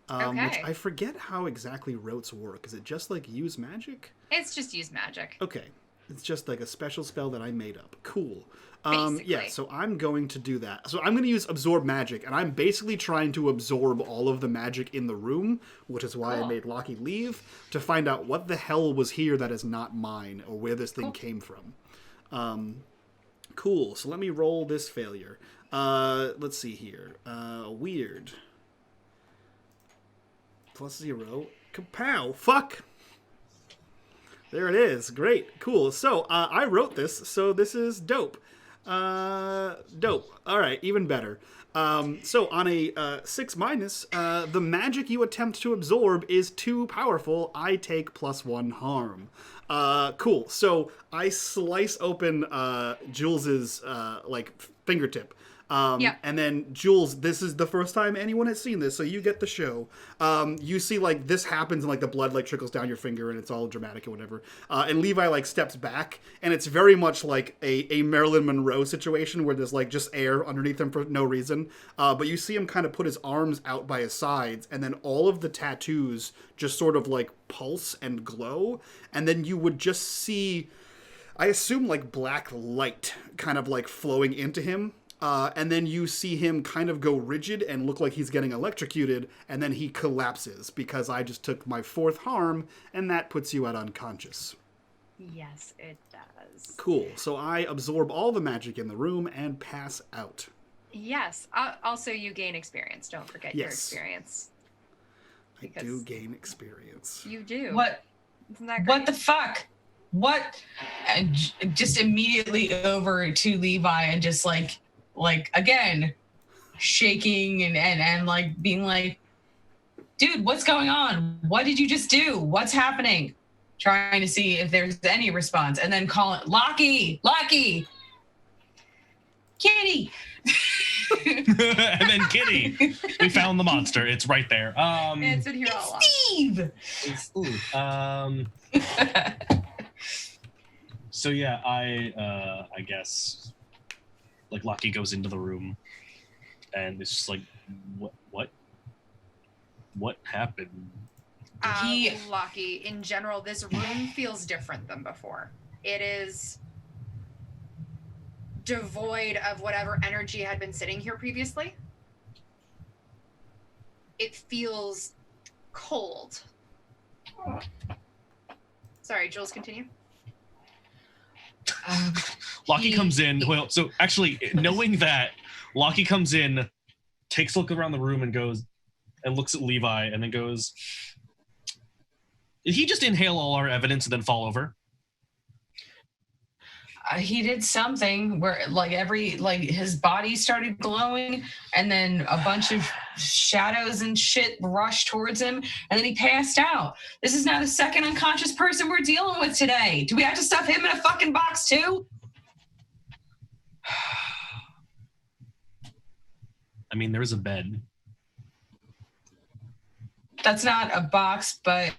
Which I forget how exactly rotes work. Is it just like use magic? It's just use magic. Okay. It's just like a special spell that I made up. Cool. Basically. Yeah, so I'm going to do that. So I'm going to use absorb magic, and I'm basically trying to absorb all of the magic in the room, which is why I made Lockie leave, to find out what the hell was here that is not mine, or where this thing came from. Cool. So let me roll this failure. Let's see here. Weird. +0. Kapow! Fuck! There it is. Great. Cool. So, I wrote this, so this is dope. Dope. Alright, even better. So, on a 6-, the magic you attempt to absorb is too powerful. I take +1 harm. Cool. So, I slice open Jules's, fingertip. And then Jules, this is the first time anyone has seen this, so you get the show. You see like this happens and like the blood like trickles down your finger and it's all dramatic or whatever. And Levi like steps back, and it's very much like a Marilyn Monroe situation where there's like just air underneath him for no reason. But you see him kind of put his arms out by his sides, and then all of the tattoos just sort of like pulse and glow, and then you would just see, I assume, like black light kind of like flowing into him. And then you see him kind of go rigid and look like he's getting electrocuted, and then he collapses because I just took my 4th harm, and that puts you at unconscious. Yes, it does. Cool. So I absorb all the magic in the room and pass out. Yes. Also, you gain experience. Don't forget your experience. I do gain experience. You do. What? Isn't that great? What the fuck? What? And just immediately over to Levi and just like again, shaking and like being like, dude, what's going on? What did you just do? What's happening? Trying to see if there's any response, and then call it Lockie, Kitty. And then Kitty, we found the monster. It's right there. It's been here all along. Steve. So yeah, I guess like Lockie goes into the room, and it's just like, what happened? Lockie, in general, this room feels different than before. It is devoid of whatever energy had been sitting here previously. It feels cold. Sorry, Jules, continue. Lockie comes in. Well, so actually, knowing that, Lockie comes in, takes a look around the room, and goes and looks at Levi, and then goes, "Did he just inhale all our evidence and then fall over?" He did something where his body started glowing, and then a bunch of shadows and shit rushed towards him, and then he passed out. This is now the second unconscious person we're dealing with today. Do we have to stuff him in a fucking box too? I mean, there is a bed. That's not a box, but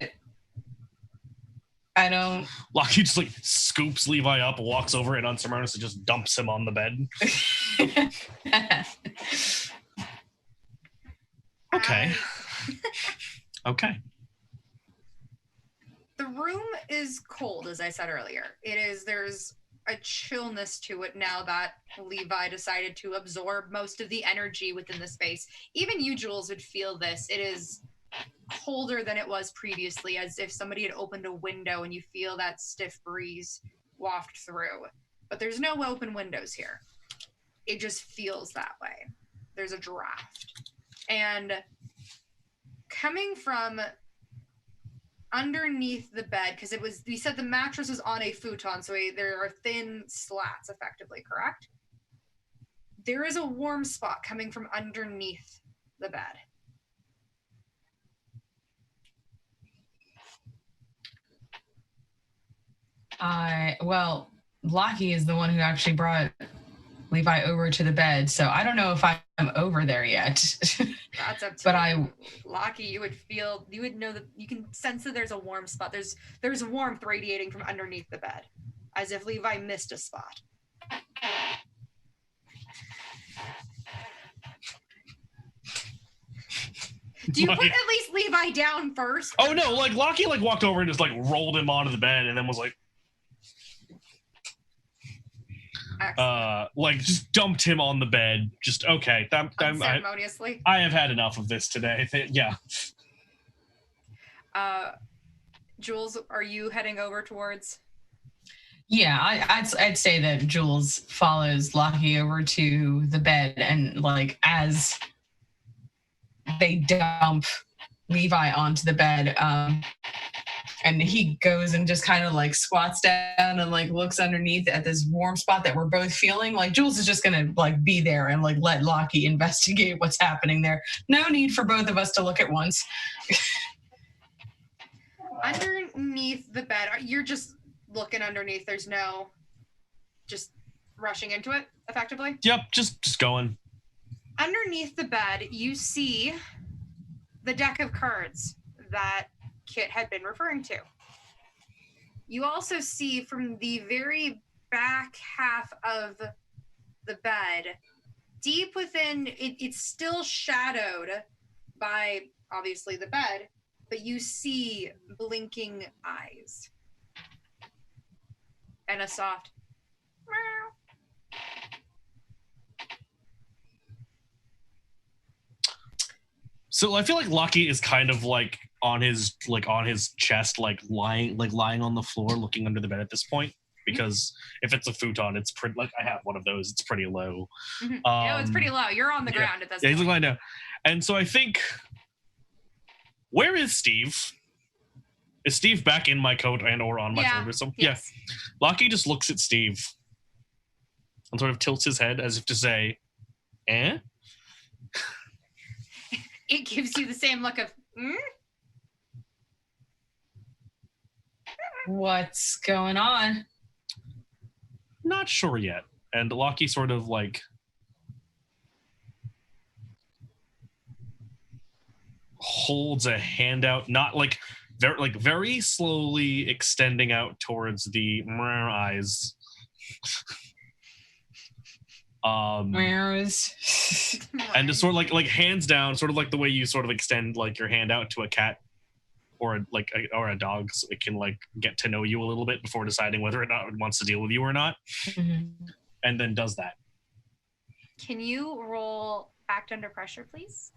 I don't. Lockie just like scoops Levi up, walks over, and unceremoniously just dumps him on the bed. Okay. Okay. The room is cold, as I said earlier. There's a chillness to it now that Levi decided to absorb most of the energy within the space. Even you, Jules, would feel this. It is colder than it was previously, as if somebody had opened a window and you feel that stiff breeze waft through. But there's no open windows here. It just feels that way. There's a draft. And coming from underneath the bed, because we said the mattress was on a futon, so there are thin slats, effectively, correct? There is a warm spot coming from underneath the bed. Well, Lockie is the one who actually brought Levi over to the bed, so I don't know if I'm over there yet. That's up to but you. Lockie, you would know that you can sense that there's a warm spot. There's warmth radiating from underneath the bed, as if Levi missed a spot. Do you put at least Levi down first? Oh no, like Lockie like walked over and just like rolled him onto the bed and then was like like just dumped him on the bed. Just okay. Unceremoniously. I have had enough of this today. Yeah. Jules, are you heading over towards? Yeah, I'd say that Jules follows Lockie over to the bed, and like as they dump Levi onto the bed, and he goes and just kind of like squats down and like looks underneath at this warm spot that we're both feeling. Like Jules is just gonna like be there and like let Lockie investigate what's happening there. No need for both of us to look at once. Underneath the bed, you're just looking underneath. There's no just rushing into it, effectively. Yep, just going. Underneath the bed, you see the deck of cards that Kit had been referring to. You also see from the very back half of the bed, deep within, it's still shadowed by, obviously, the bed, but you see blinking eyes. And a soft meow. So I feel like Lockie is kind of like on his chest, like lying on the floor, looking under the bed at this point. Because if it's a futon, it's pretty. Like I have one of those. It's pretty low. Mm-hmm. It's pretty low. You're on the ground at this point. Yeah, he's lying down. And so I think, where is Steve? Is Steve back in my coat and or on my shoulder? So yes. Yeah. Lockie just looks at Steve and sort of tilts his head as if to say, "Eh." It gives you the same look of, What's going on? Not sure yet. And Lockie sort of like holds a hand out, not like very slowly extending out towards the eyes. And just sort of like hands down, sort of like the way you sort of extend like your hand out to a cat or a dog, so it can like get to know you a little bit before deciding whether or not it wants to deal with you or not. Mm-hmm. And then does that. Can you roll act under pressure, please?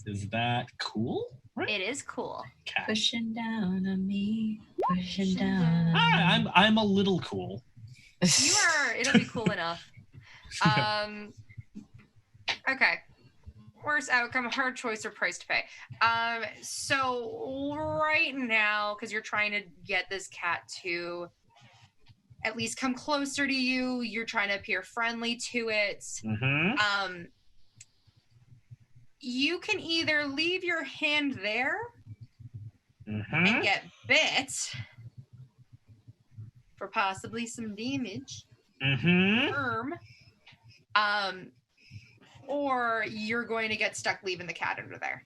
Is that cool? Right? It is cool. Cat. Pushing down on me, pushing down on me. I'm a little cool. You are. It'll be cool enough. Okay. Worst outcome, hard choice, or price to pay. So right now, because you're trying to get this cat to at least come closer to you, you're trying to appear friendly to it. Mm-hmm. You can either leave your hand there Mm-hmm. and get bit for possibly some damage. Mm-hmm. Or you're going to get stuck leaving the cat under there.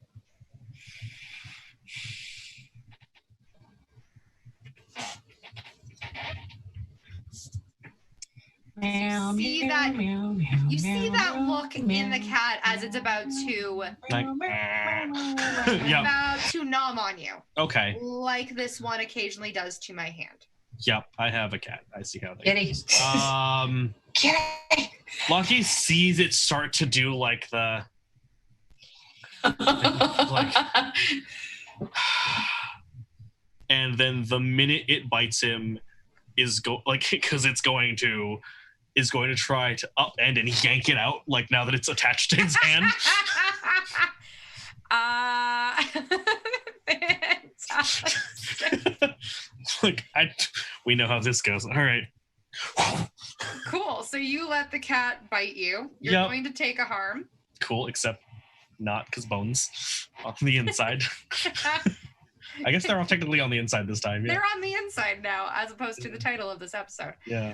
You see that look in the cat as it's about to about to nom on you. Okay. Like this one occasionally does to my hand. Yep, I have a cat. I see how they Kitty. Kitty. Lucky sees it start to do like the like and then the minute it bites him is because it's going to try to upend and yank it out like now that it's attached to his hand. Like we know how this goes. All right. Cool. So you let the cat bite you. You're going to take a harm. Cool, except not because bones on the inside. I guess they're all technically on the inside this time. Yeah. They're on the inside now, as opposed to the title of this episode. Yeah.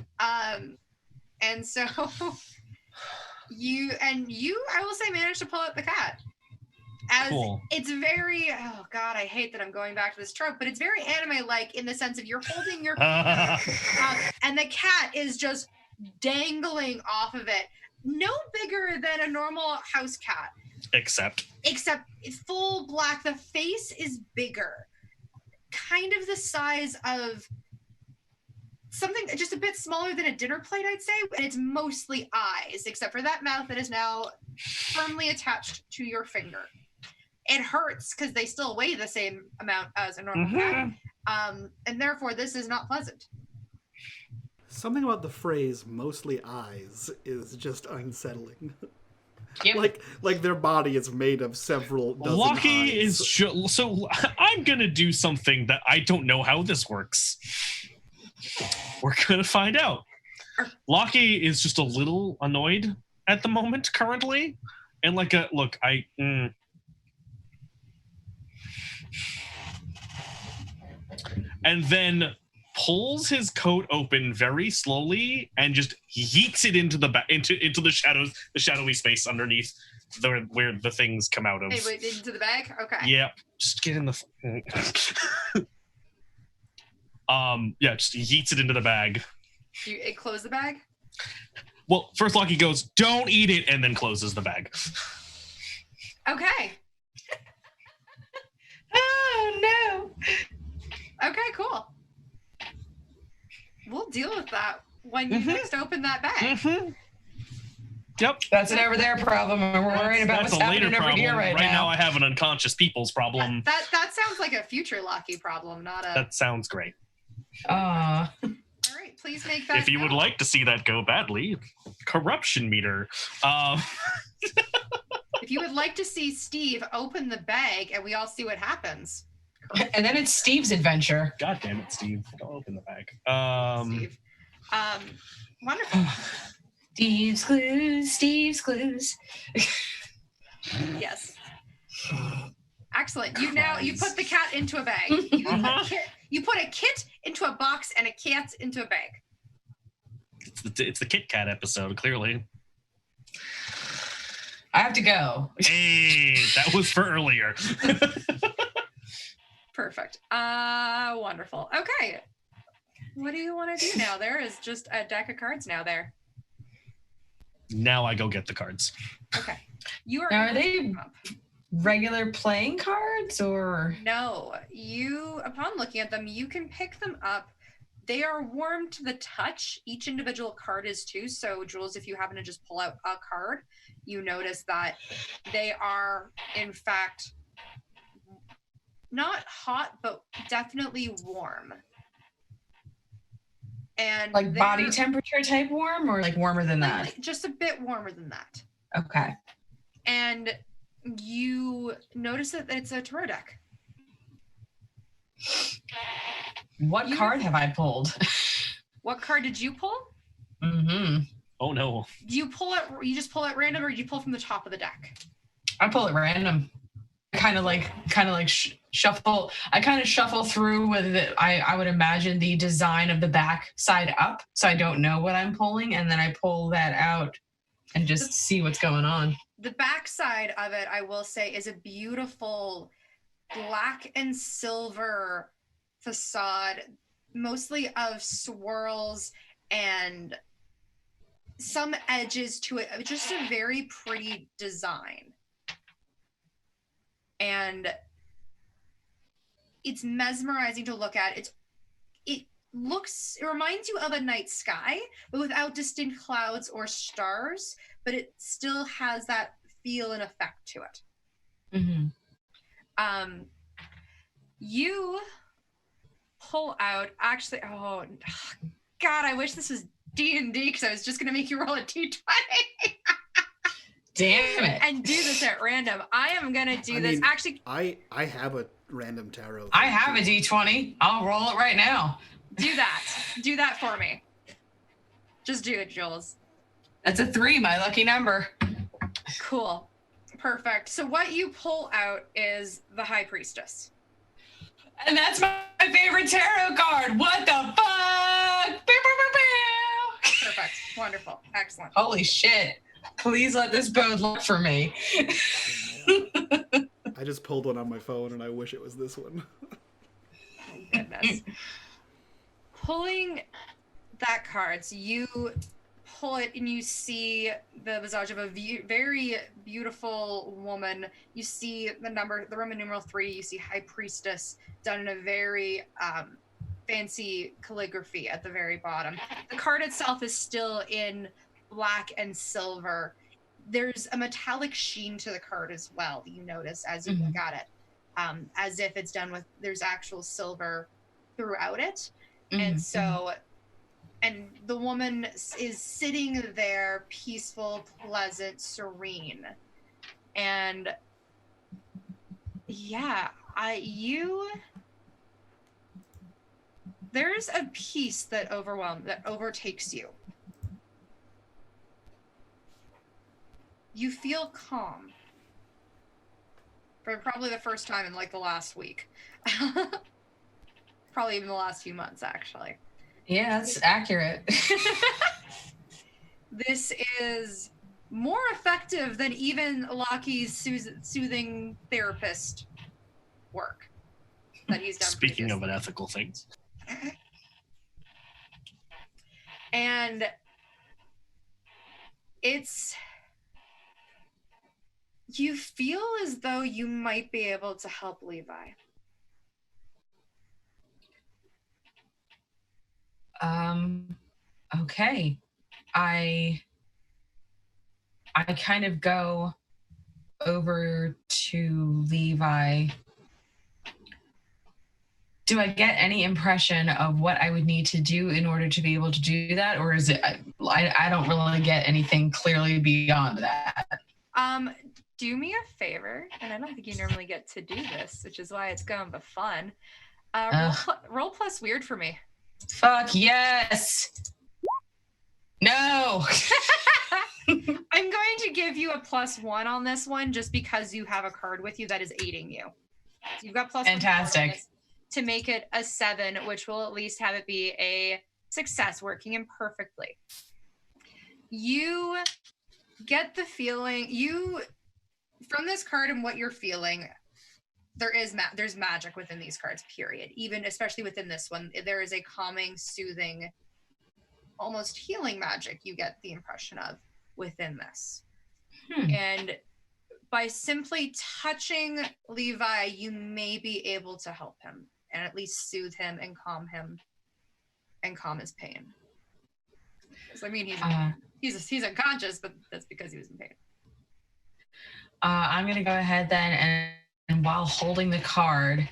And so you, I will say, managed to pull out the cat. As cool. It's very, oh God, I hate that I'm going back to this trope, but it's very anime-like in the sense of you're holding your and the cat is just dangling off of it. No bigger than a normal house cat. Except it's full black. The face is bigger. Kind of the size of something just a bit smaller than a dinner plate, I'd say. And it's mostly eyes, except for that mouth that is now firmly attached to your finger. It hurts because they still weigh the same amount as a normal cat. And therefore, this is not pleasant. Something about the phrase "mostly eyes" is just unsettling. Yep. Like their body is made of several dozen Lucky eyes. is so I'm gonna do something that I don't know how this works. We're gonna find out. Lucky is just a little annoyed at the moment currently, and and then pulls his coat open very slowly and just yeets it into the into the shadowy space underneath where the things come out of. Hey, wait, into the bag? Okay. Yeah, just get in the just yeets it into the bag. It close the bag? Well, first Lucky goes, "Don't eat it," and then closes the bag. Okay. Oh no. Okay, cool. We'll deal with that when you next open that bag. Yep. That's an over there problem, and we're worrying about what's happening over here right now. Right now I have an unconscious people's problem. That sounds like a future Lucky problem, not a... That sounds great. All right, please make that If you would like to see that go badly, corruption meter. If you would like to see Steve open the bag and we all see what happens. And then it's Steve's adventure. God damn it, Steve. Don't open the bag. Steve. Wonderful. Steve's clues. Yes. Excellent. You put the cat into a bag. You put a kit into a box and a cat into a bag. It's the Kit Kat episode, clearly. I have to go. Hey, that was for earlier. Perfect. Wonderful. Okay. What do you want to do now? There is just a deck of cards now there. Now I go get the cards. Okay. You are. Now, are they regular playing cards or? No. Upon looking at them, you can pick them up. They are warm to the touch. Each individual card is too. So, Jules, if you happen to just pull out a card, you notice that they are, in fact, not hot, but definitely warm. And like body temperature type warm, or like warmer than that? Just a bit warmer than that. Okay. And you notice that it's a tarot deck. What card have I pulled? What card did you pull? Mm-hmm. Oh no. Do you pull it? You just pull it random, or do you pull from the top of the deck? I pull it random. Kind of like shuffle. I kind of shuffle through with it. I would imagine the design of the back side up, so I don't know what I'm pulling, and then I pull that out and just see what's going on. The back side of it, I will say, is a beautiful black and silver facade, mostly of swirls and some edges to it, just a very pretty design. And it's mesmerizing to look at. It reminds you of a night sky, but without distinct clouds or stars, but it still has that feel and effect to it. Mm-hmm. You pull out, actually, oh, God, I wish this was D&D, because I was just going to make you roll a d20. Damn it. And do this at random. I am going to do this. Actually, I have a random tarot. I have a d20. I'll roll it right now. Do that. Do that for me. Just do it, Jules. That's a 3, my lucky number. Cool. Perfect. So what you pull out is the High Priestess. And that's my favorite tarot card. What the fuck? Pew, pew, pew, pew. Perfect. Wonderful. Excellent. Holy shit. Please let this bode luck for me. I just pulled one on my phone and I wish it was this one. Oh, goodness. Pulling that card, so you pull it and you see the visage of a very beautiful woman. You see the Roman numeral 3, you see High Priestess done in a very fancy calligraphy at the very bottom. The card itself is still in black and silver. There's a metallic sheen to the card as well, you notice as you look at it, as if it's done with, there's actual silver throughout it. And so, and the woman is sitting there, peaceful, pleasant, serene. And yeah, there's a peace that overtakes you. You feel calm. For probably the first time in like the last week. Probably even the last few months, actually. Yeah, that's accurate. This is more effective than even Loki's soothing therapist work that he's done. Speaking of unethical things. And you feel as though you might be able to help Levi. Okay. I kind of go over to Levi. Do I get any impression of what I would need to do in order to be able to do that? Or is it, I don't really get anything clearly beyond that. Do me a favor, and I don't think you normally get to do this, which is why it's going to be fun. Roll plus weird for me. Fuck yes. No. I'm going to give you a +1 on this one just because you have a card with you that is aiding you. So you've got +1. Fantastic. To make it a 7, which will at least have it be a success, working imperfectly. You get the feeling, from this card and what you're feeling, there's magic within these cards, period. Even, especially within this one, there is a calming, soothing, almost healing magic you get the impression of within this. And by simply touching Levi, you may be able to help him and at least soothe him and calm his pain. So, I mean, he's unconscious, but that's because he was in pain. I'm going to go ahead then, and while holding the card,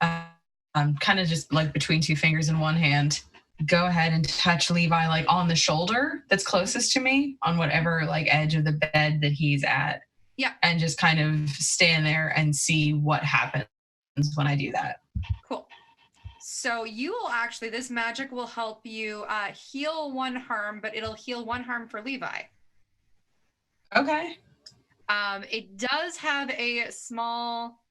I'm kind of just like between two fingers in one hand, go ahead and touch Levi like on the shoulder that's closest to me, on whatever like edge of the bed that he's at. Yeah. And just kind of stand there and see what happens when I do that. Cool. So you will actually, this magic will help you heal 1 harm, but it'll heal 1 harm for Levi. Okay. It does have a small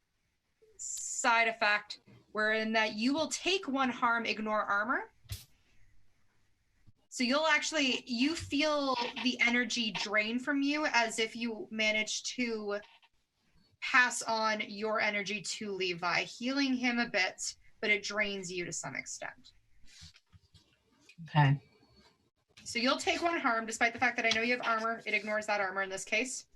side effect wherein that you will take 1 harm, ignore armor. So you feel the energy drain from you as if you managed to pass on your energy to Levi, healing him a bit, but it drains you to some extent. Okay. So you'll take 1 harm, despite the fact that I know you have armor. It ignores that armor in this case.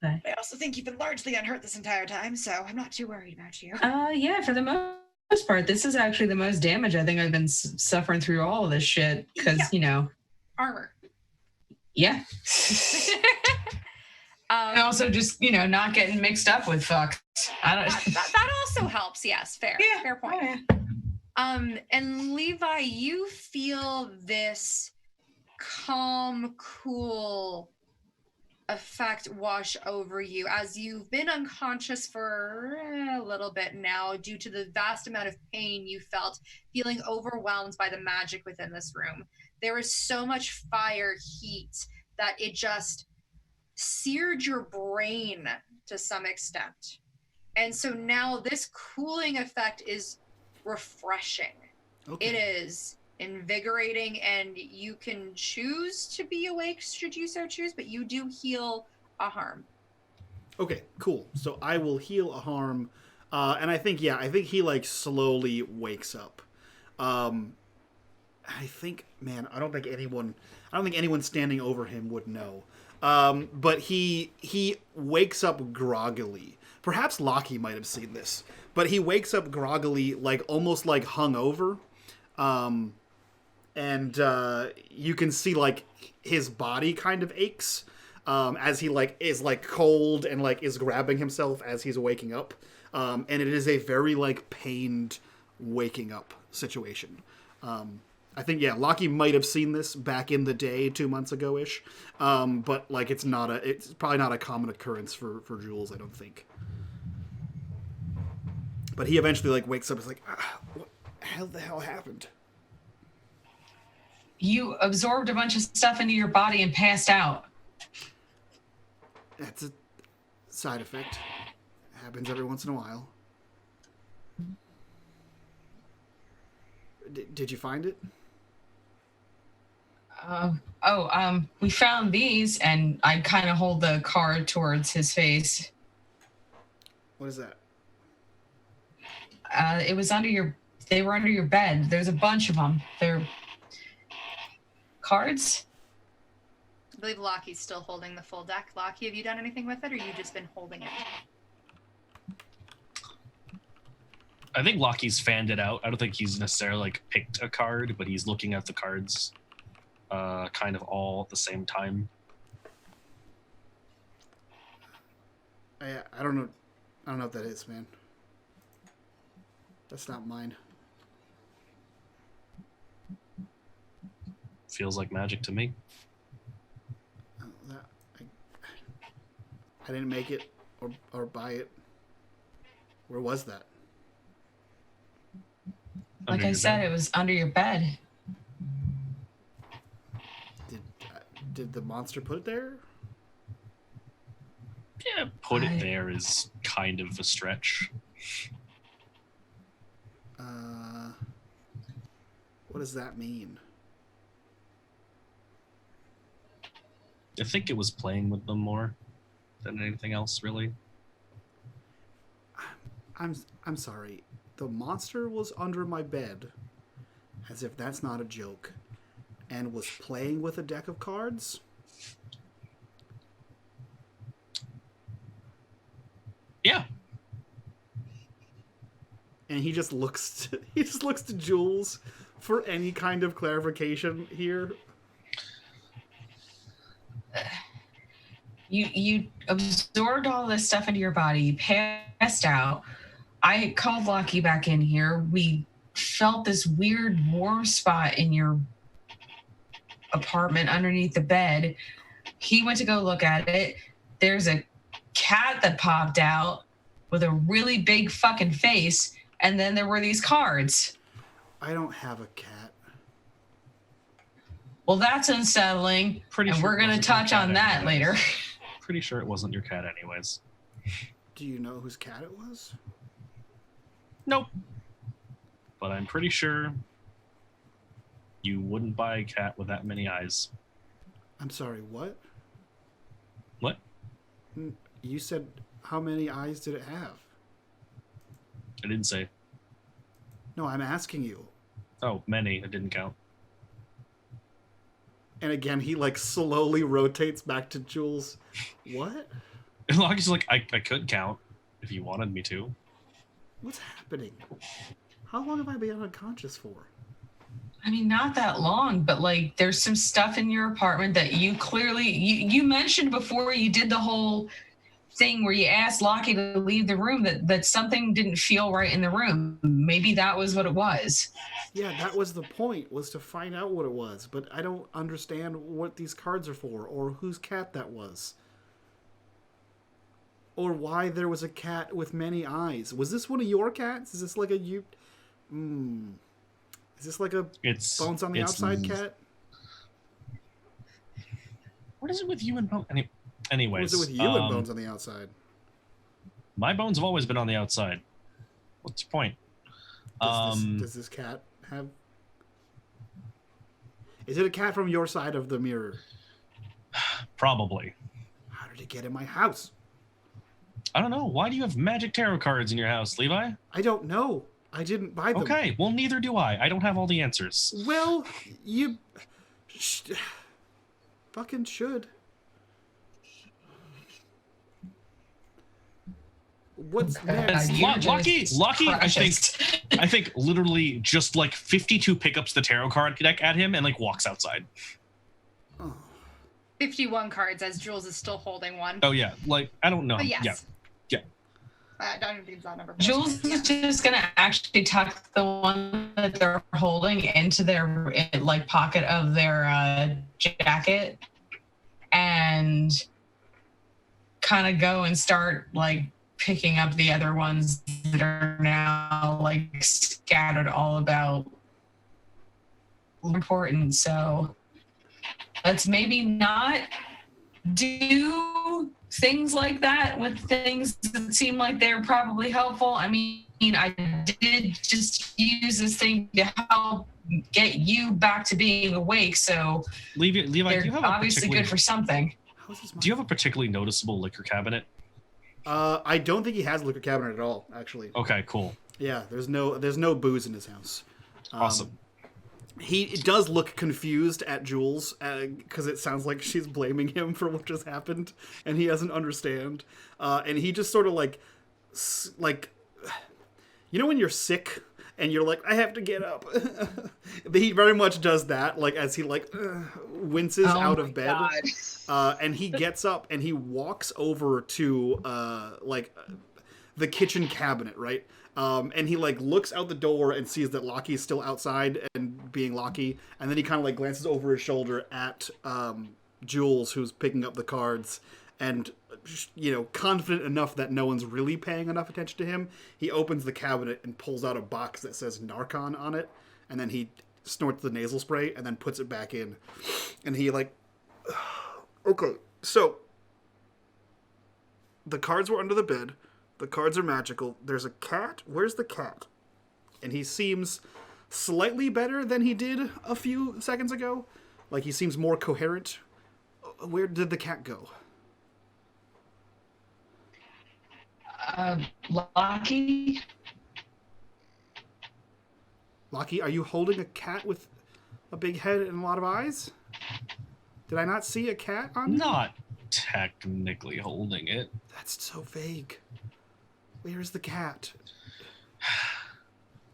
Okay. I also think you've been largely unhurt this entire time, so I'm not too worried about you. Yeah, for the most part, this is actually the most damage I think I've been suffering through all of this shit. Because, Armor. Yeah. And also just, not getting mixed up with fuck. I don't. That also helps. Yes, fair. Yeah. Fair point. Oh, yeah. And Levi, you feel this calm, cool effect wash over you as you've been unconscious for a little bit now due to the vast amount of pain you felt, feeling overwhelmed by the magic within this room. There is so much fire, heat, that it just seared your brain to some extent. And so now this cooling effect is refreshing. Okay. It is invigorating, and you can choose to be awake should you so choose, but you do heal a harm. Okay, cool. So I will heal a harm, and I think he like slowly wakes up. I think, man, I don't think anyone standing over him would know. But he wakes up groggily. Perhaps Lockie might have seen this, but he wakes up groggily, like almost like hungover. And you can see like his body kind of aches as he like is like cold and like is grabbing himself as he's waking up. And it is a very like pained waking up situation. I think, yeah, Lockie might have seen this back in the day 2 months ago-ish. But like it's probably not a common occurrence for Jules, I don't think. But he eventually like wakes up and is like, what the hell happened? You absorbed a bunch of stuff into your body and passed out. That's a side effect. Happens every once in a while. Did you find it? We found these, and I kind of hold the card towards his face. What is that? It was they were under your bed. There's a bunch of them. They're cards. I believe Lockie's still holding the full deck. Lockie, have you done anything with it, or you just been holding it? I think Lockie's fanned it out. I don't think he's necessarily like picked a card, but he's looking at the cards kind of all at the same time. I don't know. I don't know what that is, man. That's not mine. Feels like magic to me. I didn't make it or buy it. Where was that? Like I said, it was under your bed. Did the monster put it there? Yeah, put it there is kind of a stretch. What does that mean? I think it was playing with them more than anything else, really. I'm sorry. The monster was under my bed, as if that's not a joke, and was playing with a deck of cards? Yeah. And he just looks to Jules for any kind of clarification here. You absorbed all this stuff into your body. You passed out. I called Lockie back in here. We felt this weird warm spot in your apartment underneath the bed. He went to go look at it. There's a cat that popped out with a really big fucking face, and then there were these cards. I don't have a cat. Well, that's unsettling. We're going to touch on that later. Pretty sure it wasn't your cat anyways. Do you know whose cat it was? Nope. But I'm pretty sure you wouldn't buy a cat with that many eyes. I'm sorry, what? What? You said how many eyes did it have? I didn't say. No, I'm asking you. Oh, many. I didn't count. And again, he like slowly rotates back to Jules. What? And Lockie's like, I could count if you wanted me to. What's happening? How long have I been unconscious for? I mean, not that long, but like there's some stuff in your apartment that you clearly you mentioned before you did the whole thing where you asked Lockie to leave the room that something didn't feel right in the room. Maybe that was what it was. Yeah, that was the point, was to find out what it was, but I don't understand what these cards are for, or whose cat that was. Or why there was a cat with many eyes. Was this one of your cats? Is this like a you? Is this like a Bones on the Outside cat? What is it with you and Bones? Anyways. What is it with you and Bones on the Outside? My bones have always been on the outside. What's your point? Does this cat have... Is it a cat from your side of the mirror? Probably. How did it get in my house? I don't know. Why do you have magic tarot cards in your house, Levi? I don't know. I didn't buy them. Okay, well, neither do I. I don't have all the answers. Well, you... fucking should. What's next? Lockie, I think literally just like 52 pickups the tarot card deck at him and like walks outside. Oh. 51 cards as Jules is still holding one. Oh yeah, like I don't know. But yes. Yeah. I don't think that number. Jules is just gonna actually tuck the one that they're holding into their like pocket of their jacket and kind of go and start like picking up the other ones that are now like scattered all about important. So let's maybe not do things like that with things that seem like they're probably helpful. I mean, I did just use this thing to help get you back to being awake. So Levi, do you have obviously good for something. Do you have a particularly noticeable liquor cabinet? I don't think he has a liquor cabinet at all, actually. Okay, cool. Yeah, there's no booze in his house. Awesome. He does look confused at Jules because it sounds like she's blaming him for what just happened, and he doesn't understand. And he just sort of like, you know when you're sick and you're like, I have to get up. He very much does that, like as he like winces out of bed. And he gets up and he walks over to the kitchen cabinet, right? And he like looks out the door and sees that Lockie's still outside and being Lockie, and then he kind of like glances over his shoulder at Jules, who's picking up the cards, and confident enough that no one's really paying enough attention to him, he opens the cabinet and pulls out a box that says Narcon on it, and then he snorts the nasal spray and then puts it back in, and he like, okay, so the cards were under the bed. The cards are magical. There's a cat. Where's the cat? And he seems slightly better than he did a few seconds ago. Like, he seems more coherent. Where did the cat go? Lockie? Lockie, are you holding a cat with a big head and a lot of eyes? Did I not see a cat on you? Not technically holding it. That's so vague. Where's the cat?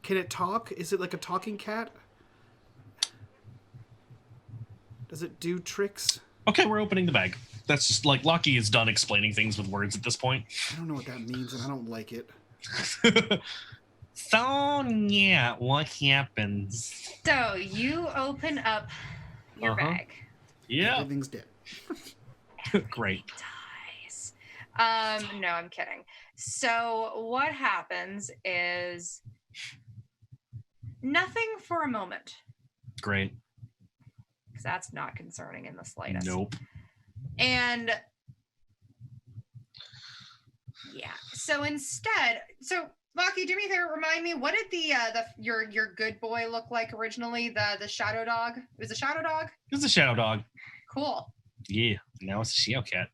Can it talk? Is it like a talking cat? Does it do tricks? Okay, we're opening the bag. That's just like Lockie is done explaining things with words at this point. I don't know what that means, and I don't like it. So, yeah, what happens? So, you open up your bag. Yeah. Everything's dead. Great. Dies. No, I'm kidding. So, what happens is nothing for a moment. Great. Because that's not concerning in the slightest. Nope. And yeah. So instead, Lockie, do me a favor, remind me, what did your good boy look like originally? The shadow dog? It was a shadow dog? It was a shadow dog. Cool. Yeah. Now it's a shadow cat.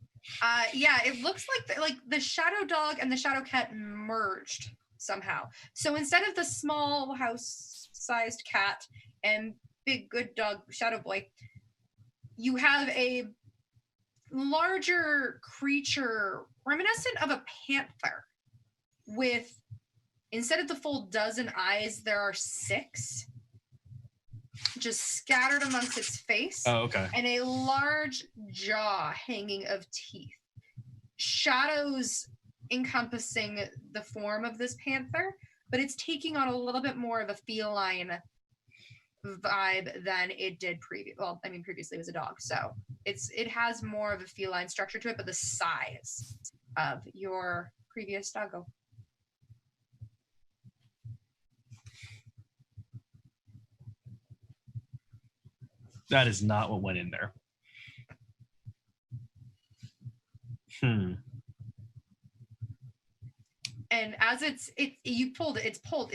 Yeah, it looks like the shadow dog and the shadow cat merged somehow. So instead of the small house-sized cat and big good dog shadow boy, you have a larger creature reminiscent of a panther with, instead of the full dozen eyes, there are 6 just scattered amongst its face. Oh, okay. And a large jaw hanging of teeth. Shadows encompassing the form of this panther, but it's taking on a little bit more of a feline vibe than it did previously it was a dog, so it has more of a feline structure to it, but the size of your previous doggo. That is not what went in there. And as it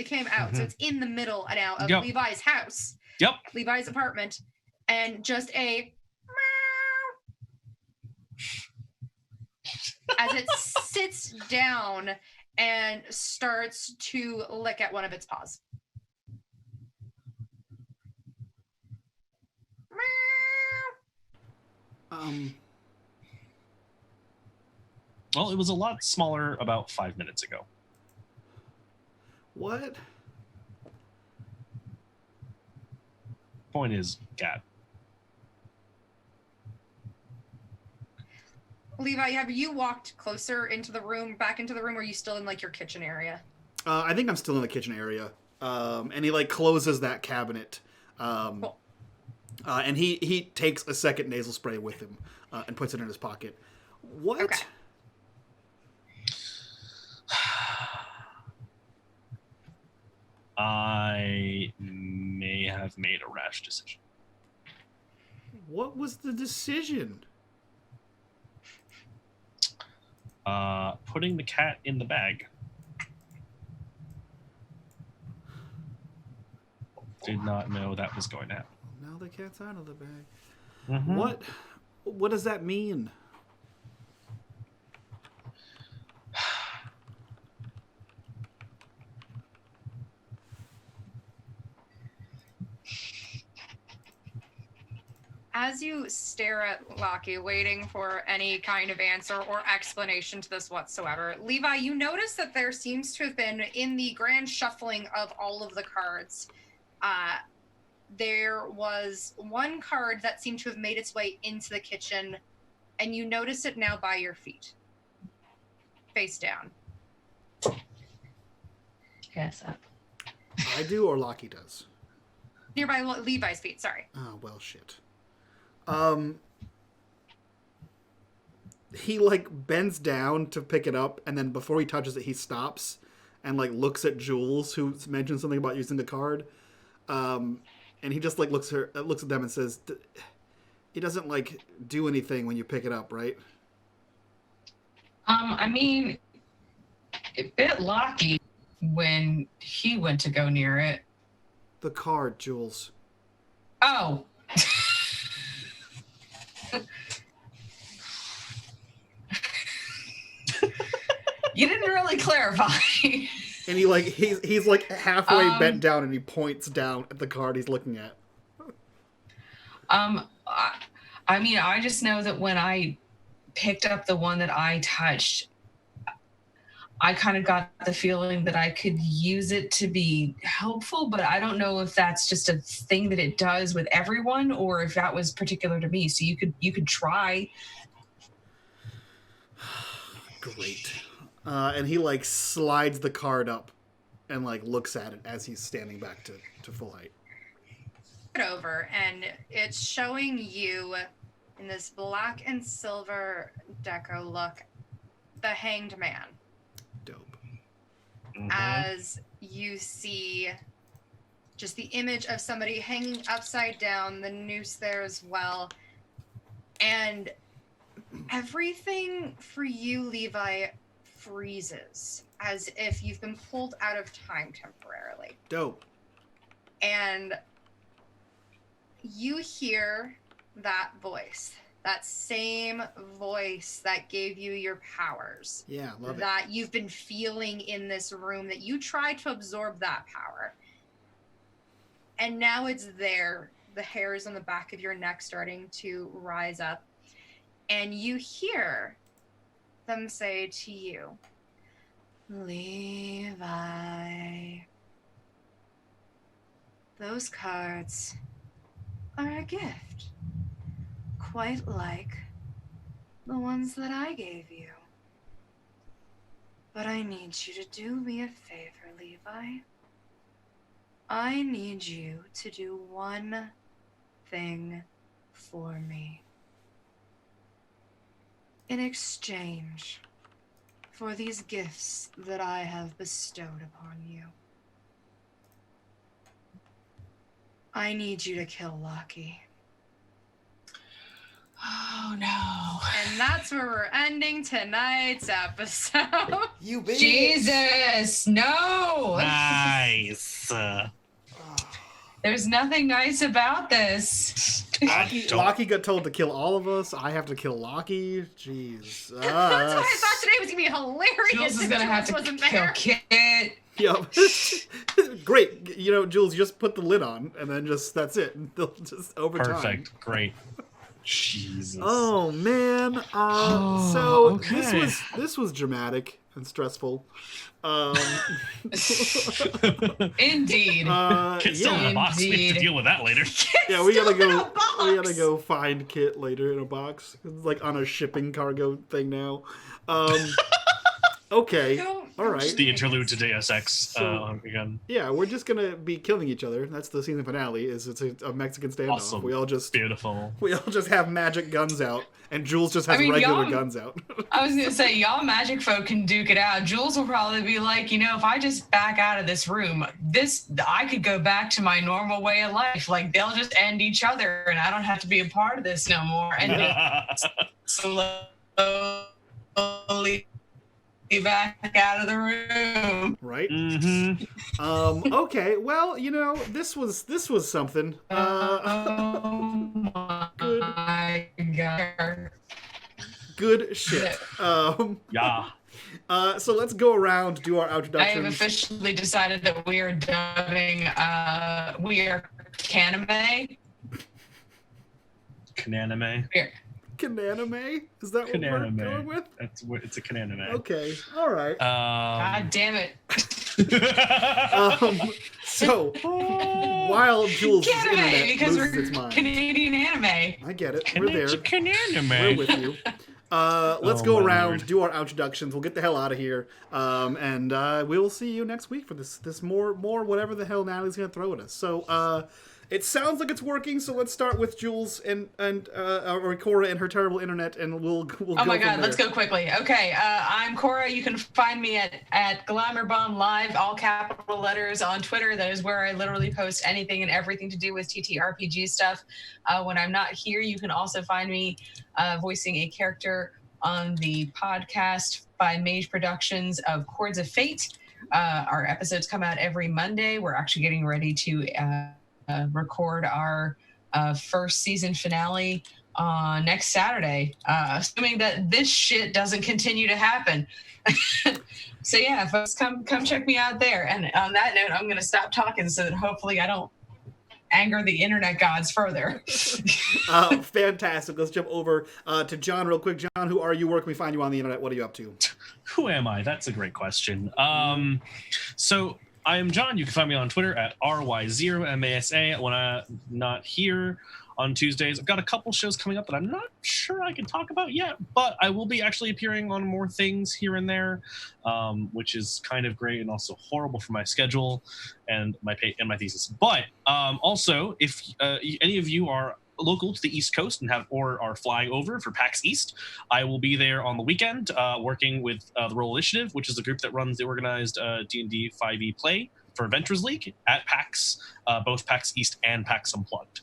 came out, so it's in the middle now of Yep. Levi's house. Yep. Levi's apartment, and just a as it sits down and starts to lick at one of its paws. Well, it was a lot smaller about 5 minutes ago. What? Point is, cat. Levi, have you walked closer into the room, back into the room, or are you still in like your kitchen area? I think I'm still in the kitchen area. And he like closes that cabinet. Cool. And he takes a second nasal spray with him and puts it in his pocket. What? Okay. I may have made a rash decision. What was the decision? Putting the cat in the bag. Did not know that was going to happen. Now the cat's out of the bag. Mm-hmm. What does that mean? As you stare at Lockie, waiting for any kind of answer or explanation to this whatsoever, Levi, you notice that there seems to have been, in the grand shuffling of all of the cards, there was one card that seemed to have made its way into the kitchen, and you notice it now by your feet, face down. Yes, up. I do or Lockie does? Nearby Levi's feet, sorry. Oh, well, shit. He like bends down to pick it up, and then before he touches it, he stops and like looks at Jules, who mentioned something about using the card. And he just like looks at them and says, "It doesn't like do anything when you pick it up, right?" I mean, it bit Lockie when he went to go near it. The card, Jules. Oh. You didn't really clarify. And he's like halfway bent down, and he points down at the card he's looking at. I mean, I just know that when I picked up the one that I touched, I kind of got the feeling that I could use it to be helpful, but I don't know if that's just a thing that it does with everyone or if that was particular to me. So you could try. Great. And he like slides the card up and like looks at it as he's standing back to full height. Over, and it's showing you in this black and silver deco look the Hanged Man. Dope. Mm-hmm. As you see just the image of somebody hanging upside down, the noose there as well, and everything for you, Levi, freezes as if you've been pulled out of time temporarily. Dope. And you hear that voice, that same voice that gave you your powers. Yeah, love it. That you've been feeling in this room, that you tried to absorb that power. And now it's there the hairs on the back of your neck starting to rise up. And you hear them say to you, Levi, those cards are a gift, quite like the ones that I gave you. But I need you to do me a favor, Levi. I need you to do one thing for me. In exchange for these gifts that I have bestowed upon you, I need you to kill Loki. Oh no. And that's where we're ending tonight's episode. You bitch. Jesus, no. Nice. There's nothing nice about this. Loki got told to kill all of us. I have to kill Loki. Jeez. That's why I thought today was gonna be hilarious. Jules is if gonna have Jules to wasn't kill there. Kit. Yep. Great. You know, Jules, just put the lid on, and then that's it. And they'll just over time. Perfect. Great. Jesus. Oh man. okay. This was dramatic and stressful. Indeed. Kit's still in a box. We have Indeed. to deal with that later. Yeah, we gotta Still in go. a box. We gotta go find Kit later in a box. It's like on a shipping cargo thing now. Okay. Don't- All right. Just the interlude to Deus Ex So- again. Yeah, we're just gonna be killing each other. That's the season finale. It's a Mexican standoff. Awesome. We all just Beautiful. have magic guns out, and Jules just has I mean, regular y'all- guns out. I was gonna say, y'all magic folk can duke it out. Jules will probably be like, if I just back out of this room, I could go back to my normal way of life. Like they'll just end each other, and I don't have to be a part of this no more. And slowly back out of the room. Right. Mm-hmm. Okay. Well, this was something. Oh my god. Good shit. Yeah. So let's go around, do our I have introductions. officially decided that we are dubbing we are Caname. Cananime. Cananime? Is that what we're Cananime. going with? It's a cananime. Okay. All right. God damn it. So while Jules' Caname, internet because loses we're its mind, Canadian anime. I get it. We're there. Cananime. We're with you. Let's Oh, go my around, Lord. do our introductions. We'll get the hell out of here, and we will see you next week for this more whatever the hell Natalie's gonna throw at us. So it sounds like it's working. So let's start with Jules and Cora and her terrible internet, and we'll go. Oh my from god, there. let's go quickly. Okay, I'm Cora. You can find me at Glamorbomb Live, all capital letters, on Twitter. That is where I literally post anything and everything to do with TTRPG stuff. When I'm not here, you can also find me voicing a character on the podcast by Mage Productions of Chords of Fate. Our episodes come out every Monday. We're actually getting ready to record our first season finale next Saturday, assuming that this shit doesn't continue to happen. So yeah, folks, come check me out there. And on that note, I'm going to stop talking so that hopefully I don't anger the internet gods further. Fantastic. Let's jump over to John real quick. John, who are you? Where can we find you on the internet? What are you up to? Who am I? That's a great question. So I am John. You can find me on Twitter at RY0MASA. When I'm not here on Tuesdays, I've got a couple shows coming up that I'm not sure I can talk about yet, but I will be actually appearing on more things here and there, which is kind of great and also horrible for my schedule and my thesis. But also, if any of you are local to the East Coast and are flying over for PAX East, I will be there on the weekend working with the Roll Initiative, which is a group that runs the organized D&D 5e play for Adventures League at PAX, both PAX East and PAX Unplugged.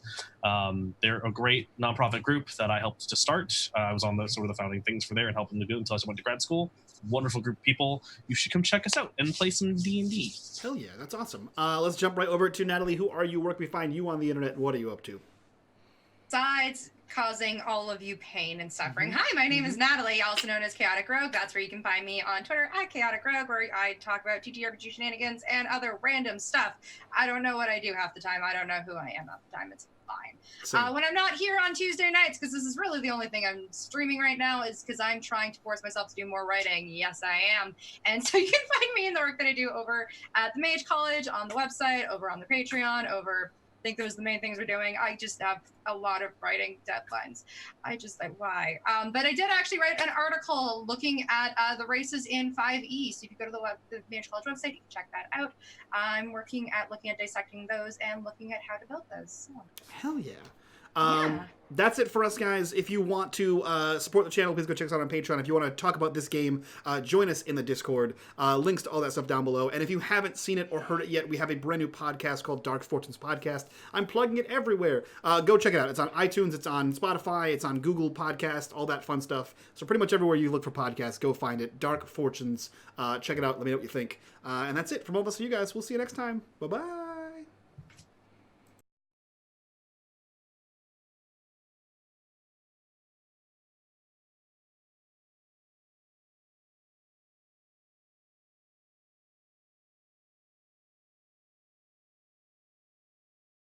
They're a great nonprofit group that I helped to start. I was on the founding things for there and helping them do it until I went to grad school. Wonderful group of people. You should come check us out and play some D&D. Hell yeah, that's awesome. Let's jump right over to Natalie. Who are you? Where can we find you on the internet? And what are you up to? Besides causing all of you pain and suffering. Hi, my name is Natalie, also known as Chaotic Rogue. That's where you can find me on Twitter at Chaotic Rogue, where I talk about TTRPG shenanigans and other random stuff. I don't know what I do half the time. I don't know who I am half the time. It's fine. When I'm not here on Tuesday nights, because this is really the only thing I'm streaming right now, is because I'm trying to force myself to do more writing. Yes, I am. And so you can find me in the work that I do over at the Mage College, on the website, over on the Patreon, over... I think those are the main things we're doing. I just have a lot of writing deadlines. Why? But I did actually write an article looking at the races in 5e. So if you go to the Mage College website, you can check that out. I'm looking at dissecting those and looking at how to build those. So. Hell yeah. That's it for us, guys. If you want to support the channel, please go check us out on Patreon. If you want to talk about this game, join us in the Discord. Links to all that stuff down below. And if you haven't seen it or heard it yet, we have a brand new podcast called Dark Fortunes Podcast. I'm plugging it everywhere. Go check it out. It's on iTunes, it's on Spotify, it's on Google Podcast, all that fun stuff. So pretty much everywhere you look for podcasts, go find it. Dark Fortunes. Check it out. Let me know what you think. And that's it from all of us and you guys. We'll see you next time. Bye-bye.